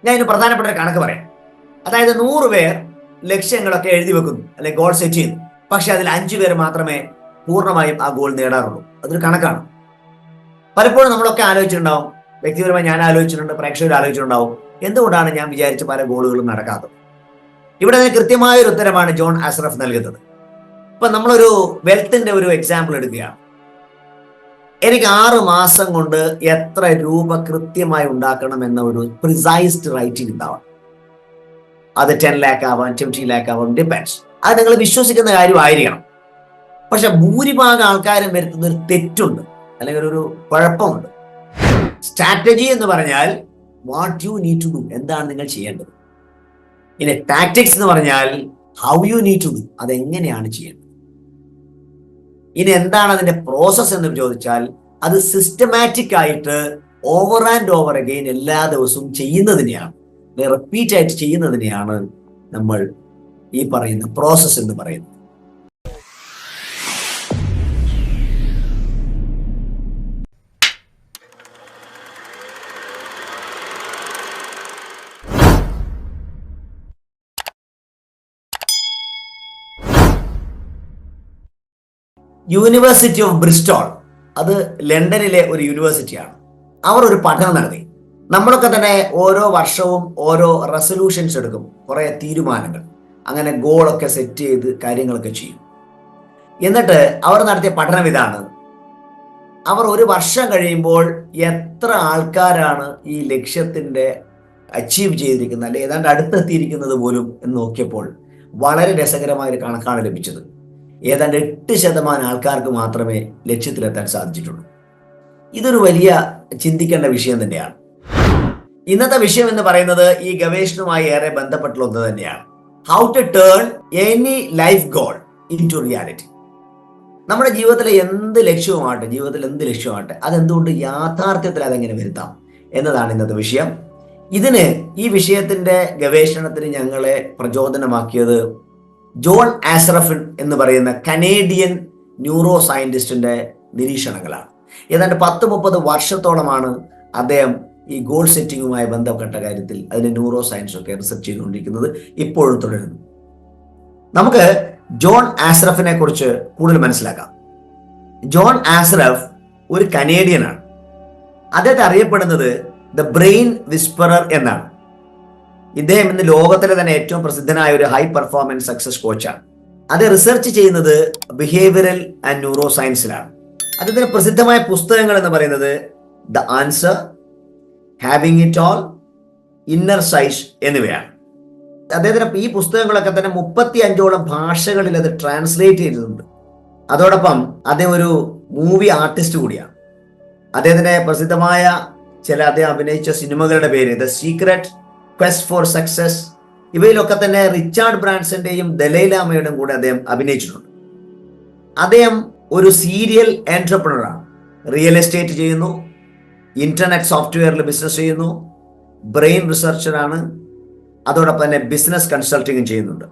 ഞാൻ ഇതിന് പ്രധാനപ്പെട്ട ഒരു കണക്ക് പറയാം. അതായത് 100 പേർ ലക്ഷ്യങ്ങളൊക്കെ എഴുതി വെക്കുന്നു, അല്ലെങ്കിൽ ഗോൾ സെറ്റ് ചെയ്യുന്നു. പക്ഷെ അതിൽ 5 പേർ മാത്രമേ പൂർണ്ണമായും ആ ഗോൾ നേടാറുള്ളൂ. അതൊരു കണക്കാണ്. പലപ്പോഴും നമ്മളൊക്കെ ആലോചിച്ചിട്ടുണ്ടാവും, വ്യക്തിപരമായി ഞാൻ ആലോചിച്ചിട്ടുണ്ട്, പ്രേക്ഷകർ ആലോചിച്ചിട്ടുണ്ടാവും, എന്തുകൊണ്ടാണ് ഞാൻ വിചാരിച്ച പല ഗോളുകളും നടക്കാത്തത്. ഇവിടെ കൃത്യമായ ഒരു ഉത്തരമാണ് ജോൺ ആസ്റഫ് നൽകുന്നത്. ഇപ്പൊ നമ്മളൊരു വെൽത്തിന്റെ ഒരു എക്സാമ്പിൾ എടുക്കുകയാണ്. എനിക്ക് 6 മാസം കൊണ്ട് എത്ര രൂപ കൃത്യമായി ഉണ്ടാക്കണം എന്ന ഒരു പ്രിസൈസ്ഡ് റൈറ്റിംഗ് ഉണ്ടാവണം. അത് 10 lakh ആവാം, 20 lakh ആവാം, ഡിപ്പെൻഡ്സ്. അത് നിങ്ങൾ വിശ്വസിക്കുന്ന കാര്യമായിരിക്കണം. പക്ഷെ ഭൂരിഭാഗം ആൾക്കാരും വരുത്തുന്ന ഒരു തെറ്റുണ്ട്, അല്ലെങ്കിൽ ഒരു കുഴപ്പമുണ്ട്. സ്ട്രാറ്റജി എന്ന് പറഞ്ഞാൽ what you need to do, എന്താണ് നിങ്ങൾ ചെയ്യേണ്ടത്. ഇനി ടാക്ടിക്സ് എന്ന് പറഞ്ഞാൽ how you need to do, അതെങ്ങനെയാണ് ചെയ്യേണ്ടത്. ഇനി എന്താണ് അതിന്റെ പ്രോസസ് എന്ന് ചോദിച്ചാൽ അത് സിസ്റ്റമാറ്റിക് ആയിട്ട് ഓവർ ആൻഡ് ഓവർ അഗെയിൻ എല്ലാ ദിവസവും ചെയ്യുന്നതിനെയാണ്, റിപ്പീറ്റ് ആയിട്ട് ചെയ്യുന്നതിനെയാണ് നമ്മൾ ഈ പറയുന്ന പ്രോസസ് എന്ന് പറയുന്നത്. യൂണിവേഴ്സിറ്റി ഓഫ് ബ്രിസ്റ്റോൾ, അത് ലണ്ടനിലെ ഒരു യൂണിവേഴ്സിറ്റിയാണ്. അവർ ഒരു പഠനം നടത്തി. നമ്മളൊക്കെ തന്നെ ഓരോ വർഷവും ഓരോ റെസൊല്യൂഷൻസ് എടുക്കും, കുറെ തീരുമാനങ്ങൾ, അങ്ങനെ ഗോളൊക്കെ സെറ്റ് ചെയ്ത് കാര്യങ്ങളൊക്കെ ചെയ്യും. എന്നിട്ട് അവർ നടത്തിയ പഠനം ഇതാണ്. അവർ ഒരു വർഷം കഴിയുമ്പോൾ എത്ര ആൾക്കാരാണ് ഈ ലക്ഷ്യത്തിന്റെ അച്ചീവ് ചെയ്തിരിക്കുന്നത്, അല്ലെ ഏതാണ്ട് അടുത്തെത്തിയിരിക്കുന്നത് പോലും എന്ന് നോക്കിയപ്പോൾ വളരെ രസകരമായ ഒരു കണക്കാണ് ലഭിച്ചത്. ഏതാണ്ട് 8% ആൾക്കാർക്ക് മാത്രമേ ലക്ഷ്യത്തിലെത്താൻ സാധിച്ചിട്ടുള്ളൂ. ഇതൊരു വലിയ ചിന്തിക്കേണ്ട വിഷയം തന്നെയാണ്. ഇന്നത്തെ വിഷയം എന്ന് പറയുന്നത് ഈ ഗവേഷണവുമായി ഏറെ ബന്ധപ്പെട്ടുള്ള ഒന്ന് തന്നെയാണ്. How to turn any life goal into reality. നമ്മുടെ ജീവിതത്തിലെ എന്ത് ലക്ഷ്യവുമാട്ടെ അതെന്തുകൊണ്ട് യാഥാർത്ഥ്യത്തിൽ അതെങ്ങനെ വരുത്താം എന്നതാണ് ഇന്നത്തെ വിഷയം. ഈ വിഷയത്തിന്റെ ഗവേഷണത്തിന് ഞങ്ങളെ പ്രചോദനമാക്കിയത് ജോൺ ആസ്റഫ് എന്ന് പറയുന്ന കനേഡിയൻ ന്യൂറോ സയന്റിസ്റ്റിന്റെ നിരീക്ഷണങ്ങളാണ്. ഏതാണ്ട് 10-30 വർഷത്തോളമാണ് അദ്ദേഹം ഈ ഗോൾ സെറ്റിങ്ങുമായി ബന്ധപ്പെട്ട കാര്യത്തിൽ അതിന്റെ ന്യൂറോ സയൻസ് ഒക്കെ റിസർച്ച് ചെയ്തുകൊണ്ടിരിക്കുന്നത്, ഇപ്പോഴും തുടരുന്നു. നമുക്ക് ജോൺ ആസ്റഫിനെ കുറിച്ച് കൂടുതൽ മനസ്സിലാക്കാം. ജോൺ ആസ്റഫ് ഒരു കനേഡിയനാണ്. അദ്ദേഹത്തെ അറിയപ്പെടുന്നത് ദ ബ്രെയിൻ വിസ്പറർ എന്നാണ്. ഇദ്ദേഹം ഇന്ന് ലോകത്തിലെ തന്നെ ഏറ്റവും പ്രസിദ്ധനായ ഒരു ഹൈ പെർഫോമൻസ് സക്സസ് കോച്ചാണ്. അത് റിസർച്ച് ചെയ്യുന്നത് ബിഹേവിയറൽ ആൻഡ് ന്യൂറോ സയൻസിലാണ്. അദ്ദേഹത്തിന്റെ പ്രസിദ്ധമായ പുസ്തകങ്ങൾ എന്ന് പറയുന്നത് the answer, having it all, inner size എന്നിവയാണ്. അദ്ദേഹത്തിന് ഈ പുസ്തകങ്ങളൊക്കെ തന്നെ 35ഓളം ഭാഷകളിൽ അത് ട്രാൻസ്ലേറ്റ് ചെയ്തിട്ടുണ്ട്. അതോടൊപ്പം അദ്ദേഹം ഒരു മൂവി ആർട്ടിസ്റ്റ് കൂടിയാണ്. അദ്ദേഹത്തിന്റെ പ്രസിദ്ധമായ അദ്ദേഹം അഭിനയിച്ച സിനിമകളുടെ പേര് the secret, quest for success, ഇവയിലൊക്കെ തന്നെ റിച്ചാർഡ് ബ്രാൻസന്റെയും ദലൈലാമയുടെയും കൂടെ അദ്ദേഹം അഭിനയിച്ചിട്ടുണ്ട്. അദ്ദേഹം ഒരു സീരിയൽ എന്റർപ്രണറാണ്. റിയൽ എസ്റ്റേറ്റ് ചെയ്യുന്നു, ഇന്റർനെറ്റ് സോഫ്റ്റ്വെയറിൽ ബിസിനസ് ചെയ്യുന്നു, ബ്രെയിൻ റിസർച്ചറാണ്, അതോടൊപ്പം തന്നെ ബിസിനസ് കൺസൾട്ടിങ്ങും ചെയ്യുന്നുണ്ട്.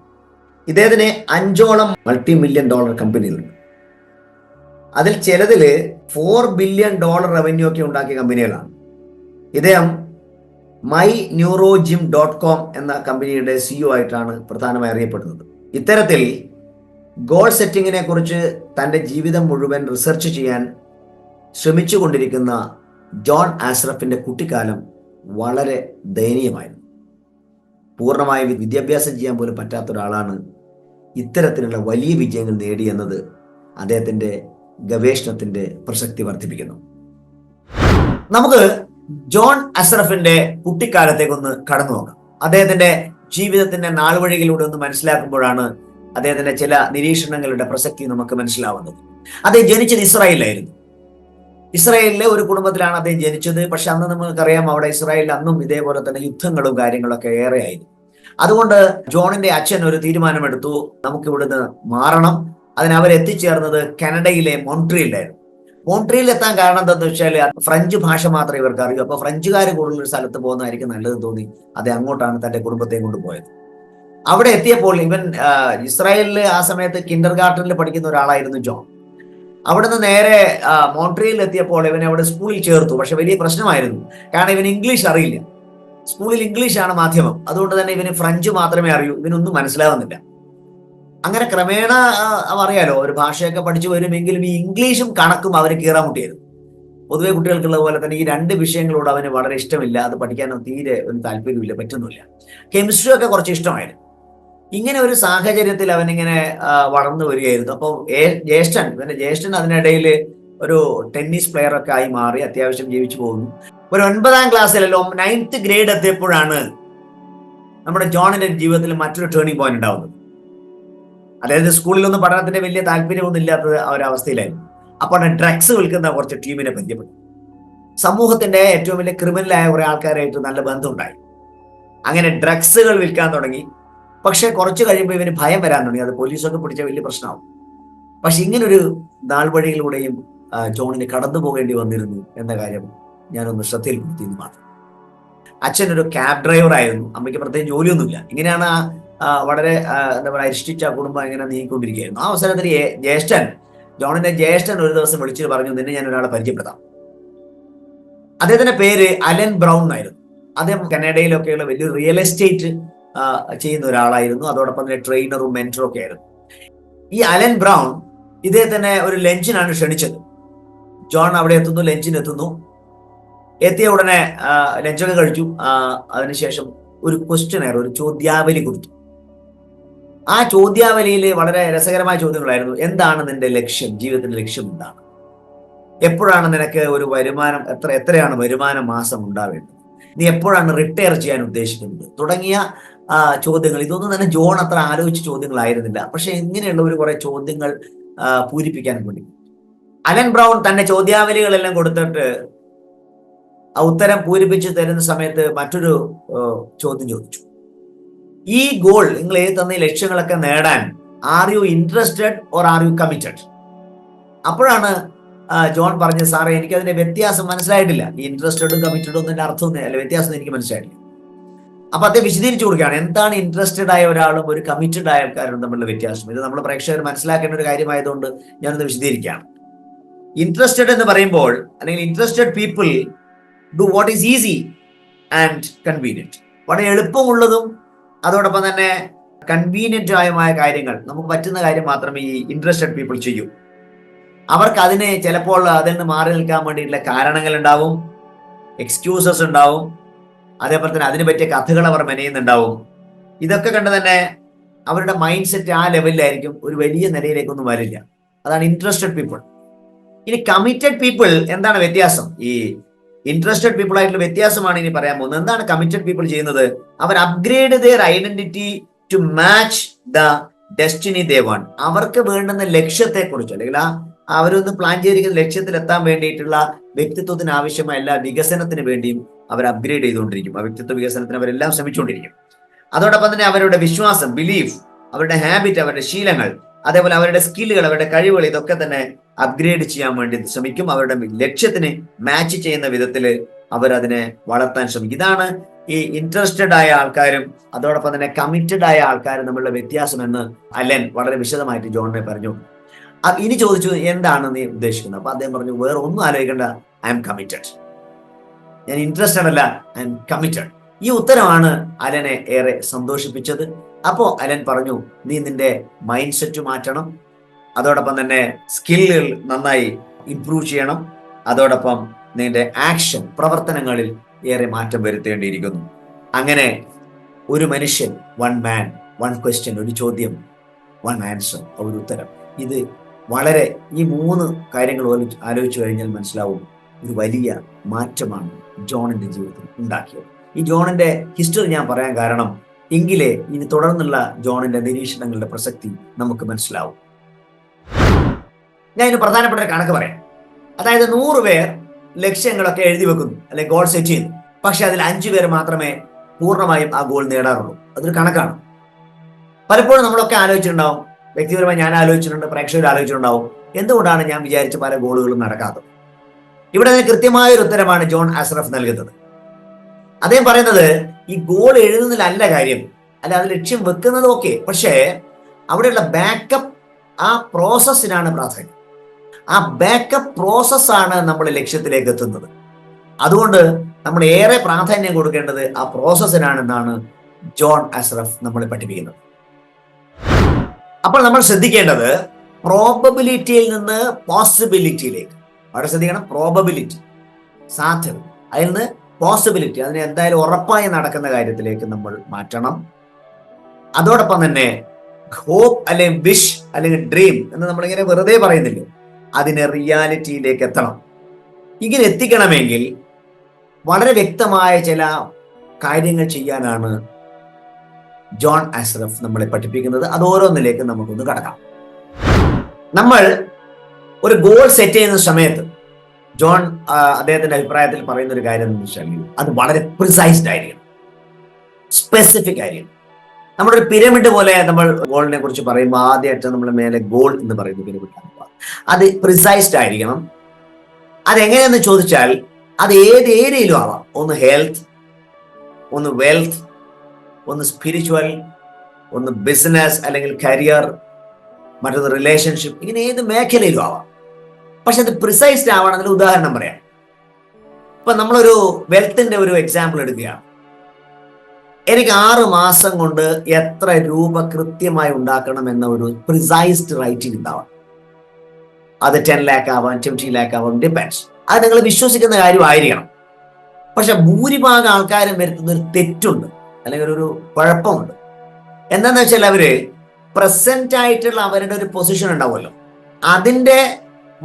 ഇദ്ദേഹത്തിന് 5ഓളം $multi-million കമ്പനികളുണ്ട്. അതിൽ ചിലതിൽ $4 billion റവന്യൂ ഒക്കെ ഉണ്ടാക്കിയ കമ്പനികളാണ്. ഇദ്ദേഹം myneurogym.com എന്ന കമ്പനിയുടെ CEO ആയിട്ടാണ് പ്രധാനമായി അറിയപ്പെടുന്നത്. ഇത്തരത്തിൽ ഗോൾ സെറ്റിങ്ങിനെ കുറിച്ച് തൻ്റെ ജീവിതം മുഴുവൻ റിസർച്ച് ചെയ്യാൻ ശ്രമിച്ചുകൊണ്ടിരിക്കുന്ന ജോൺ ആസ്റഫിന്റെ കുട്ടിക്കാലം വളരെ ദയനീയമായിരുന്നു. പൂർണ്ണമായി വിദ്യാഭ്യാസം ചെയ്യാൻ പോലും പറ്റാത്ത ഒരാളാണ് ഇത്തരത്തിലുള്ള വലിയ വിജയങ്ങൾ നേടിയെന്നത് അദ്ദേഹത്തിന്റെ ഗവേഷണത്തിന്റെ പ്രസക്തി വർദ്ധിപ്പിക്കുന്നു. നമുക്ക് ജോൺ ആസ്റഫിന്റെ കുട്ടിക്കാലത്തേക്കൊന്ന് കടന്നു നോക്കാം. അദ്ദേഹത്തിന്റെ ജീവിതത്തിന്റെ നാൾവഴികളിലൂടെ ഒന്ന് മനസ്സിലാക്കുമ്പോഴാണ് അദ്ദേഹത്തിന്റെ ചില നിരീക്ഷണങ്ങളുടെ പ്രസക്തി നമുക്ക് മനസ്സിലാവുന്നത്. അദ്ദേഹം ജനിച്ചത് ഇസ്രായേലിലായിരുന്നു. ഇസ്രായേലിലെ ഒരു കുടുംബത്തിലാണ് അദ്ദേഹം ജനിച്ചത്. പക്ഷെ അന്ന് നമുക്കറിയാം, അവിടെ ഇസ്രായേലിൽ അന്നും ഇതേപോലെ തന്നെ യുദ്ധങ്ങളും കാര്യങ്ങളൊക്കെ ഏറെയായിരുന്നു. അതുകൊണ്ട് ജോണിന്റെ അച്ഛൻ ഒരു തീരുമാനമെടുത്തു, നമുക്ക് ഇവിടുന്ന് മാറണം. അതിന് അവരെത്തിച്ചേർന്നത് കാനഡയിലെ മോൺട്രിയലിലായിരുന്നു. മോൺട്രിയലിൽ എത്താൻ കാരണം എന്താണെന്ന് വെച്ചാൽ ഫ്രഞ്ച് ഭാഷ മാത്രമേ ഇവർക്ക് അറിയൂ. അപ്പൊ ഫ്രഞ്ചുകാർ കൂടുതൽ സ്ഥലത്ത് പോകുന്നതായിരിക്കും നല്ലതെന്ന് തോന്നി അദ്ദേഹം അങ്ങോട്ടാണ് തന്റെ കുടുംബത്തെയും കൊണ്ടുപോയത്. അവിടെ എത്തിയപ്പോൾ ഇസ്രായേലില് ആ സമയത്ത് കിൻഡർ ഗാർട്ടനിൽ പഠിക്കുന്ന ഒരാളായിരുന്നു ജോൺ. അവിടുന്ന് നേരെ മോൺട്രിയലിൽ എത്തിയപ്പോൾ ഇവനെ അവിടെ സ്കൂളിൽ ചേർത്തു. പക്ഷെ വലിയ പ്രശ്നമായിരുന്നു, കാരണം ഇവന് ഇംഗ്ലീഷ് അറിയില്ല. സ്കൂളിൽ ഇംഗ്ലീഷാണ് മാധ്യമം, അതുകൊണ്ട് തന്നെ ഇവന് ഫ്രഞ്ച് മാത്രമേ അറിയൂ, ഇവനൊന്നും മനസ്സിലാവുന്നില്ല. അങ്ങനെ ക്രമേണ അറിയാലോ, ഒരു ഭാഷയൊക്കെ പഠിച്ചു വരുമെങ്കിലും ഈ ഇംഗ്ലീഷും കണക്കും അവന് കീറാമുട്ടിയായിരുന്നു. പൊതുവെ കുട്ടികൾക്കുള്ള പോലെ തന്നെ ഈ 2 വിഷയങ്ങളോട് അവന് വളരെ ഇഷ്ടമില്ല, അത് പഠിക്കാനൊന്നും തീരെ ഒരു താല്പര്യമില്ല, പറ്റുന്നില്ല. കെമിസ്ട്രി ഒക്കെ കുറച്ച് ഇഷ്ടമായിരുന്നു. ഇങ്ങനെ ഒരു സാഹചര്യത്തിൽ അവനിങ്ങനെ വളർന്നു വരികയായിരുന്നു. അപ്പോൾ ഇവന്റെ ജ്യേഷ്ഠൻ അതിനിടയിൽ ഒരു ടെന്നീസ് പ്ലെയർ ഒക്കെ ആയി മാറി, അത്യാവശ്യം ജീവിച്ചു പോകുന്നു. ഒരു 9ാം ക്ലാസ്സിലല്ലോ 9th ഗ്രേഡ് എത്തിയപ്പോഴാണ് നമ്മുടെ ജോണിന്റെ ജീവിതത്തിൽ മറ്റൊരു ടേണിംഗ് പോയിന്റ് ഉണ്ടാവുന്നത്. അതായത് സ്കൂളിലൊന്നും പഠനത്തിന്റെ വലിയ താല്പര്യമൊന്നും ഇല്ലാത്ത ഒരവസ്ഥയിലായിരുന്നു. അപ്പോൾ ഡ്രഗ്സ് വിൽക്കുന്ന കുറച്ച് ടീമിനെ പരിചയപ്പെട്ടു. സമൂഹത്തിന്റെ ഏറ്റവും വലിയ ക്രിമിനലായ കുറെ ആൾക്കാരായിട്ട് നല്ല ബന്ധമുണ്ടായി. അങ്ങനെ ഡ്രഗ്സുകൾ വിൽക്കാൻ തുടങ്ങി. പക്ഷെ കുറച്ച് കഴിയുമ്പോൾ ഇവന് ഭയം വരാൻ തുടങ്ങി, അത് പോലീസൊക്കെ പിടിച്ച വലിയ പ്രശ്നമാവും. പക്ഷെ ഇങ്ങനൊരു നാൾ വഴികളിലൂടെയും ജോണിന് കടന്നു പോകേണ്ടി വന്നിരുന്നു എന്ന കാര്യം ഞാനൊന്ന് ശ്രദ്ധയിൽപ്പെടുത്തിയെന്ന് മാത്രം. അച്ഛൻ ഒരു ക്യാബ് ഡ്രൈവർ ആയിരുന്നു, അമ്മയ്ക്ക് പ്രത്യേകം ജോലിയൊന്നുമില്ല. ഇങ്ങനെയാണ് വളരെ എന്താ പറയുക അരിഷ്ടിച്ച കുടുംബം ഇങ്ങനെ നീങ്ങിക്കൊണ്ടിരിക്കുകയായിരുന്നു. ആ അവസരത്തിൽ ജോണിന്റെ ജ്യേഷ്ഠൻ ഒരു ദിവസം വിളിച്ചിട്ട് പറഞ്ഞു, നിന്നെ ഞാൻ ഒരാളെ പരിചയപ്പെടുത്താം. അദ്ദേഹത്തിന്റെ പേര് അലൻ ബ്രൗൺ എന്നായിരുന്നു. അദ്ദേഹം കനഡയിലൊക്കെയുള്ള വലിയ റിയൽ എസ്റ്റേറ്റ് ചെയ്യുന്ന ഒരാളായിരുന്നു. അതോടൊപ്പം തന്നെ ട്രെയിനറും മെന്ററും ഒക്കെ ആയിരുന്നു. ഈ അലൻ ബ്രൗൺ ഇദ്ദേഹത്തിനെ ഒരു ലഞ്ചിനാണ് ക്ഷണിച്ചത്. ജോൺ അവിടെ എത്തുന്നു, ലഞ്ചിന് എത്തുന്നു. എത്തിയ ഉടനെ ലഞ്ചൊക്കെ കഴിച്ചു. അതിനുശേഷം ഒരു ക്വസ്റ്റ്യനെയർ, ഒരു ചോദ്യാവലി കൊടുത്തു. ആ ചോദ്യാവലിയിൽ വളരെ രസകരമായ ചോദ്യങ്ങളായിരുന്നു. എന്താണ് നിന്റെ ലക്ഷ്യം, ജീവിതത്തിന്റെ ലക്ഷ്യം എന്താണ്, എപ്പോഴാണ് നിനക്ക് ഒരു വരുമാനം, എത്രയാണ് വരുമാനം മാസം ഉണ്ടാവേണ്ടത്, നീ എപ്പോഴാണ് റിട്ടയർ ചെയ്യാൻ ഉദ്ദേശിക്കുന്നത്, തുടങ്ങിയ ചോദ്യങ്ങൾ. ഇതൊന്നും തന്നെ ജോൺ അത്ര ആലോചിച്ച ചോദ്യങ്ങളായിരുന്നില്ല. പക്ഷെ ഇങ്ങനെയുള്ള ഒരു കുറെ ചോദ്യങ്ങൾ പൂരിപ്പിക്കാൻ വേണ്ടി അലൻ ബ്രൗൺ തന്റെ ചോദ്യാവലികളെല്ലാം കൊടുത്തിട്ട് ഉത്തരം പൂരിപ്പിച്ച് തരുന്ന സമയത്ത് മറ്റൊരു ചോദ്യം ചോദിച്ചു. ഈ ഗോൾ, നിങ്ങൾ തന്ന ലക്ഷ്യങ്ങളൊക്കെ നേടാൻ are you interested or are you committed? അപ്പോഴാണ് ജോൺ പറഞ്ഞത്, സാറേ എനിക്കതിന്റെ വ്യത്യാസം മനസ്സിലായിട്ടില്ല, ഈ ഇൻട്രസ്റ്റഡും കമ്മിറ്റഡും ഒന്നും അർത്ഥം അല്ല, വ്യത്യാസം എനിക്ക് മനസ്സിലായിട്ടില്ല. അപ്പൊ അദ്ദേഹം വിശദീകരിച്ചു കൊടുക്കുകയാണ് എന്താണ് ഇൻട്രസ്റ്റഡ് ആയ ഒരാളും ഒരു കമ്മിറ്റഡ് ആയ ആൾക്കാരും തമ്മിലുള്ള വ്യത്യാസം. ഇത് നമ്മൾ പ്രേക്ഷകർ മനസ്സിലാക്കേണ്ട ഒരു കാര്യമായതുകൊണ്ട് ഞാനൊന്ന് വിശദീകരിക്കുകയാണ്. ഇൻട്രസ്റ്റഡ് എന്ന് പറയുമ്പോൾ, അല്ലെങ്കിൽ interested people do what is easy and convenient. വളരെ എളുപ്പമുള്ളതും അതോടൊപ്പം തന്നെ കൺവീനിയന്റ് ആയ കാര്യങ്ങൾ, നമുക്ക് പറ്റുന്ന കാര്യം മാത്രമേ ഈ ഇൻട്രസ്റ്റഡ് പീപ്പിൾ ചെയ്യൂ. അവർക്ക് അതിന് ചിലപ്പോൾ അതിൽ നിന്ന് മാറി നിൽക്കാൻ വേണ്ടിയിട്ടുള്ള കാരണങ്ങൾ ഉണ്ടാവും, എക്സ്ക്യൂസസ് ഉണ്ടാവും, അതേപോലെ തന്നെ അതിന് പറ്റിയ കഥകൾ അവർ മെനയുന്നുണ്ടാവും. ഇതൊക്കെ കണ്ട് തന്നെ അവരുടെ മൈൻഡ് സെറ്റ് ആ ലെവലിലായിരിക്കും, ഒരു വലിയ നിലയിലേക്കൊന്നും വരില്ല. അതാണ് ഇൻട്രസ്റ്റഡ് പീപ്പിൾ. ഇനി കമ്മിറ്റഡ് പീപ്പിൾ എന്താണ് വ്യത്യാസം? ഈ ഇൻട്രസ്റ്റഡ് പീപ്പിൾ ആയിട്ടുള്ള വ്യത്യാസമാണ് ഇനി പറയാൻ പോകുന്നത്. എന്താണ് കമ്മിറ്റഡ് പീപ്പിൾ ചെയ്യുന്നത്? അവർ upgrade their identity to match the destiny they want. അവർക്ക് വേണ്ടുന്ന ലക്ഷ്യത്തെ കുറിച്ച്, അല്ലെങ്കിൽ അവരൊന്ന് പ്ലാൻ ചെയ്തിരിക്കുന്ന ലക്ഷ്യത്തിൽ എത്താൻ വേണ്ടിയിട്ടുള്ള വ്യക്തിത്വത്തിന് ആവശ്യമായ എല്ലാ വികസനത്തിന് വേണ്ടിയും അവർ അപ്ഗ്രേഡ് ചെയ്തുകൊണ്ടിരിക്കും. ആ വ്യക്തിത്വ വികസനത്തിന് അവരെല്ലാം ശ്രമിച്ചുകൊണ്ടിരിക്കും. അതോടൊപ്പം തന്നെ അവരുടെ വിശ്വാസം, ബിലീഫ്, അവരുടെ ഹാബിറ്റ്, അവരുടെ ശീലങ്ങൾ, അതേപോലെ അവരുടെ സ്കില്ലുകൾ, അവരുടെ കഴിവുകൾ, ഇതൊക്കെ തന്നെ അപ്ഗ്രേഡ് ചെയ്യാൻ വേണ്ടി ശ്രമിക്കും. അവരുടെ ലക്ഷ്യത്തിന് മാച്ച് ചെയ്യുന്ന വിധത്തിൽ അവരതിനെ വളർത്താൻ ശ്രമിക്കും. ഇതാണ് ഈ ഇൻട്രസ്റ്റഡ് ആയ ആൾക്കാരും അതോടൊപ്പം തന്നെ കമ്മിറ്റഡ് ആയ ആൾക്കാരും തമ്മിലുള്ള വ്യത്യാസം എന്ന് അലൻ വളരെ വിശദമായിട്ട് ജോണിനെ പറഞ്ഞു. ഇനി ചോദിച്ചു, എന്താണ് നീ ഉദ്ദേശിക്കുന്നത്? അപ്പൊ അദ്ദേഹം പറഞ്ഞു, വേറെ ഒന്നും ആലോചിക്കേണ്ട, ഐ എം കമ്മിറ്റഡ്. ഞാൻ ഇൻട്രസ്റ്റഡ് അല്ല, ഐ എം കമ്മിറ്റഡ്. ഈ ഉത്തരമാണ് അലനെ ഏറെ സന്തോഷിപ്പിച്ചത്. അപ്പോ അലൻ പറഞ്ഞു, നീ നിന്റെ മൈൻഡ് സെറ്റ് മാറ്റണം, അതോടൊപ്പം തന്നെ സ്കില്ലുകൾ നന്നായി ഇംപ്രൂവ് ചെയ്യണം, അതോടൊപ്പം നിന്റെ ആക്ഷൻ, പ്രവർത്തനങ്ങളിൽ ഏറെ മാറ്റം വരുത്തേണ്ടിയിരിക്കുന്നു. അങ്ങനെ ഒരു മനുഷ്യൻ, വൺ മാൻ, വൺ ക്വസ്റ്റ്യൻ, ഒരു ചോദ്യം, വൺ ആൻസർ, ഒരു ഉത്തരം. ഇത് വളരെ, ഈ 3 കാര്യങ്ങൾ ആലോചിച്ചു കഴിഞ്ഞാൽ മനസ്സിലാവും, ഒരു വലിയ മാറ്റമാണ് ജോണിന്റെ ജീവിതത്തിൽ ഉണ്ടാക്കിയത്. ഈ ജോണിന്റെ ഹിസ്റ്ററി ഞാൻ പറയാൻ കാരണം, എങ്കിലേ ഇനി തുടർന്നുള്ള ജോണിന്റെ നിരീക്ഷണങ്ങളുടെ പ്രസക്തി നമുക്ക് മനസ്സിലാവും. ഞാൻ ഇതിന് പ്രധാനപ്പെട്ട ഒരു കണക്ക് പറയാം. അതായത് 100 പേർ ലക്ഷ്യങ്ങളൊക്കെ എഴുതി വെക്കുന്നു, അല്ലെങ്കിൽ ഗോൾ സെറ്റ് ചെയ്യുന്നു. പക്ഷെ അതിൽ 5 പേർ മാത്രമേ പൂർണ്ണമായും ആ ഗോൾ നേടാറുള്ളൂ. അതൊരു കണക്കാണ്. പലപ്പോഴും നമ്മളൊക്കെ ആലോചിച്ചിട്ടുണ്ടാവും, വ്യക്തിപരമായി ഞാൻ ആലോചിച്ചിട്ടുണ്ട്, പ്രേക്ഷകർ ആലോചിച്ചിട്ടുണ്ടാവും, എന്തുകൊണ്ടാണ് ഞാൻ വിചാരിച്ച പല ഗോളുകളും നടക്കാത്തത്. ഇവിടെ കൃത്യമായ ഒരു ഉത്തരമാണ് ജോൺ അസ്രഫ് നൽകുന്നത്. അദ്ദേഹം പറയുന്നത്, ഈ ഗോൾ എഴുതുന്നതിലല്ല കാര്യം, അല്ല അത് ലക്ഷ്യം വെക്കുന്നത് ഓക്കെ, പക്ഷേ അവിടെയുള്ള ബാക്കപ്പ്, ആ പ്രോസസ്സിനാണ് പ്രാധാന്യം. ആ ബാക്കപ്പ് പ്രോസസ്സാണ് നമ്മൾ ലക്ഷ്യത്തിലേക്ക് എത്തുന്നത്. അതുകൊണ്ട് നമ്മൾ ഏറെ പ്രാധാന്യം കൊടുക്കേണ്ടത് ആ പ്രോസസ്സിനാണെന്നാണ് ജോൺ അസ്റഫ് നമ്മളെ പഠിപ്പിക്കുന്നത്. അപ്പോൾ നമ്മൾ ശ്രദ്ധിക്കേണ്ടത് പ്രോബബിലിറ്റിയിൽ നിന്ന് പോസിബിലിറ്റിയിലേക്ക്, അവിടെ ശ്രദ്ധിക്കണം, പ്രോബബിലിറ്റി സാധ്യത, അതിൽ നിന്ന് പോസിബിലിറ്റി, അതിന് എന്തായാലും ഉറപ്പായി നടക്കുന്ന കാര്യത്തിലേക്ക് നമ്മൾ മാറ്റണം. അതോടൊപ്പം തന്നെ ഹോപ്പ് അല്ലെങ്കിൽ വിഷ് അല്ലെങ്കിൽ ഡ്രീം എന്ന് നമ്മളിങ്ങനെ വെറുതെ പറയുന്നില്ല, അതിനെ റിയാലിറ്റിയിലേക്ക് എത്തണം. ഇങ്ങനെ എത്തിക്കണമെങ്കിൽ വളരെ വ്യക്തമായ ചില കാര്യങ്ങൾ ചെയ്യാനാണ് ജോൺ അസ്റഫ് നമ്മളെ പഠിപ്പിക്കുന്നത്. അത് ഓരോന്നിലേക്ക് നമുക്കൊന്ന് കടക്കാം. നമ്മൾ ഒരു ഗോൾ സെറ്റ് ചെയ്യുന്ന സമയത്ത് ജോൺ അദ്ദേഹത്തിന്റെ അഭിപ്രായത്തിൽ പറയുന്ന ഒരു കാര്യം എന്ന് വെച്ചാൽ അത് വളരെ പ്രിസൈസ്ഡ് ആയിരിക്കണം, സ്പെസിഫിക് ആയിരിക്കണം. നമ്മുടെ ഒരു പിരമിഡ് പോലെ നമ്മൾ ഗോളിനെ കുറിച്ച് പറയുമ്പോൾ ആദ്യമായിട്ട് നമ്മൾ മേലെ ഗോൾ എന്ന് പറയുന്ന പിരമിഡ്, അത് പ്രിസൈസ്ഡ് ആയിരിക്കണം. അതെങ്ങനെയെന്ന് ചോദിച്ചാൽ അത് ഏത് ഏരിയയിലും ആവാം. ഒന്ന് ഹെൽത്ത്, ഒന്ന് വെൽത്ത്, ഒന്ന് സ്പിരിച്വൽ, ഒന്ന് ബിസിനസ് അല്ലെങ്കിൽ കരിയർ, മറ്റൊന്ന് റിലേഷൻഷിപ്പ്, ഇങ്ങനെ ഏത് മേഖലയിലും ആവാം. പക്ഷെ അത് പ്രിസൈസ്ഡ് ആവണമെങ്കിൽ ഉദാഹരണം പറയാം. ഇപ്പൊ നമ്മളൊരു വെൽത്തിന്റെ ഒരു എക്സാമ്പിൾ എടുക്കുകയാണ്. എനിക്ക് 6 മാസം കൊണ്ട് എത്ര രൂപ കൃത്യമായി ഉണ്ടാക്കണം എന്ന ഒരു പ്രിസൈസ്ഡ് റൈറ്റിംഗ് ഉണ്ടാവാം. അത് 10 lakh ആവാം, 20 lakh ആവാം, ഡിപ്പെൻഡ്സ്. അത് നിങ്ങൾ വിശ്വസിക്കുന്ന കാര്യമായിരിക്കണം. പക്ഷെ ഭൂരിഭാഗം ആൾക്കാരും വരുത്തുന്ന ഒരു തെറ്റുണ്ട്, അല്ലെങ്കിൽ ഒരു കുഴപ്പമുണ്ട്. എന്താന്ന് വെച്ചാൽ അവര് പ്രസന്റ് ആയിട്ടുള്ള അവരുടെ ഒരു പൊസിഷൻ ഉണ്ടാവുമല്ലോ, അതിന്റെ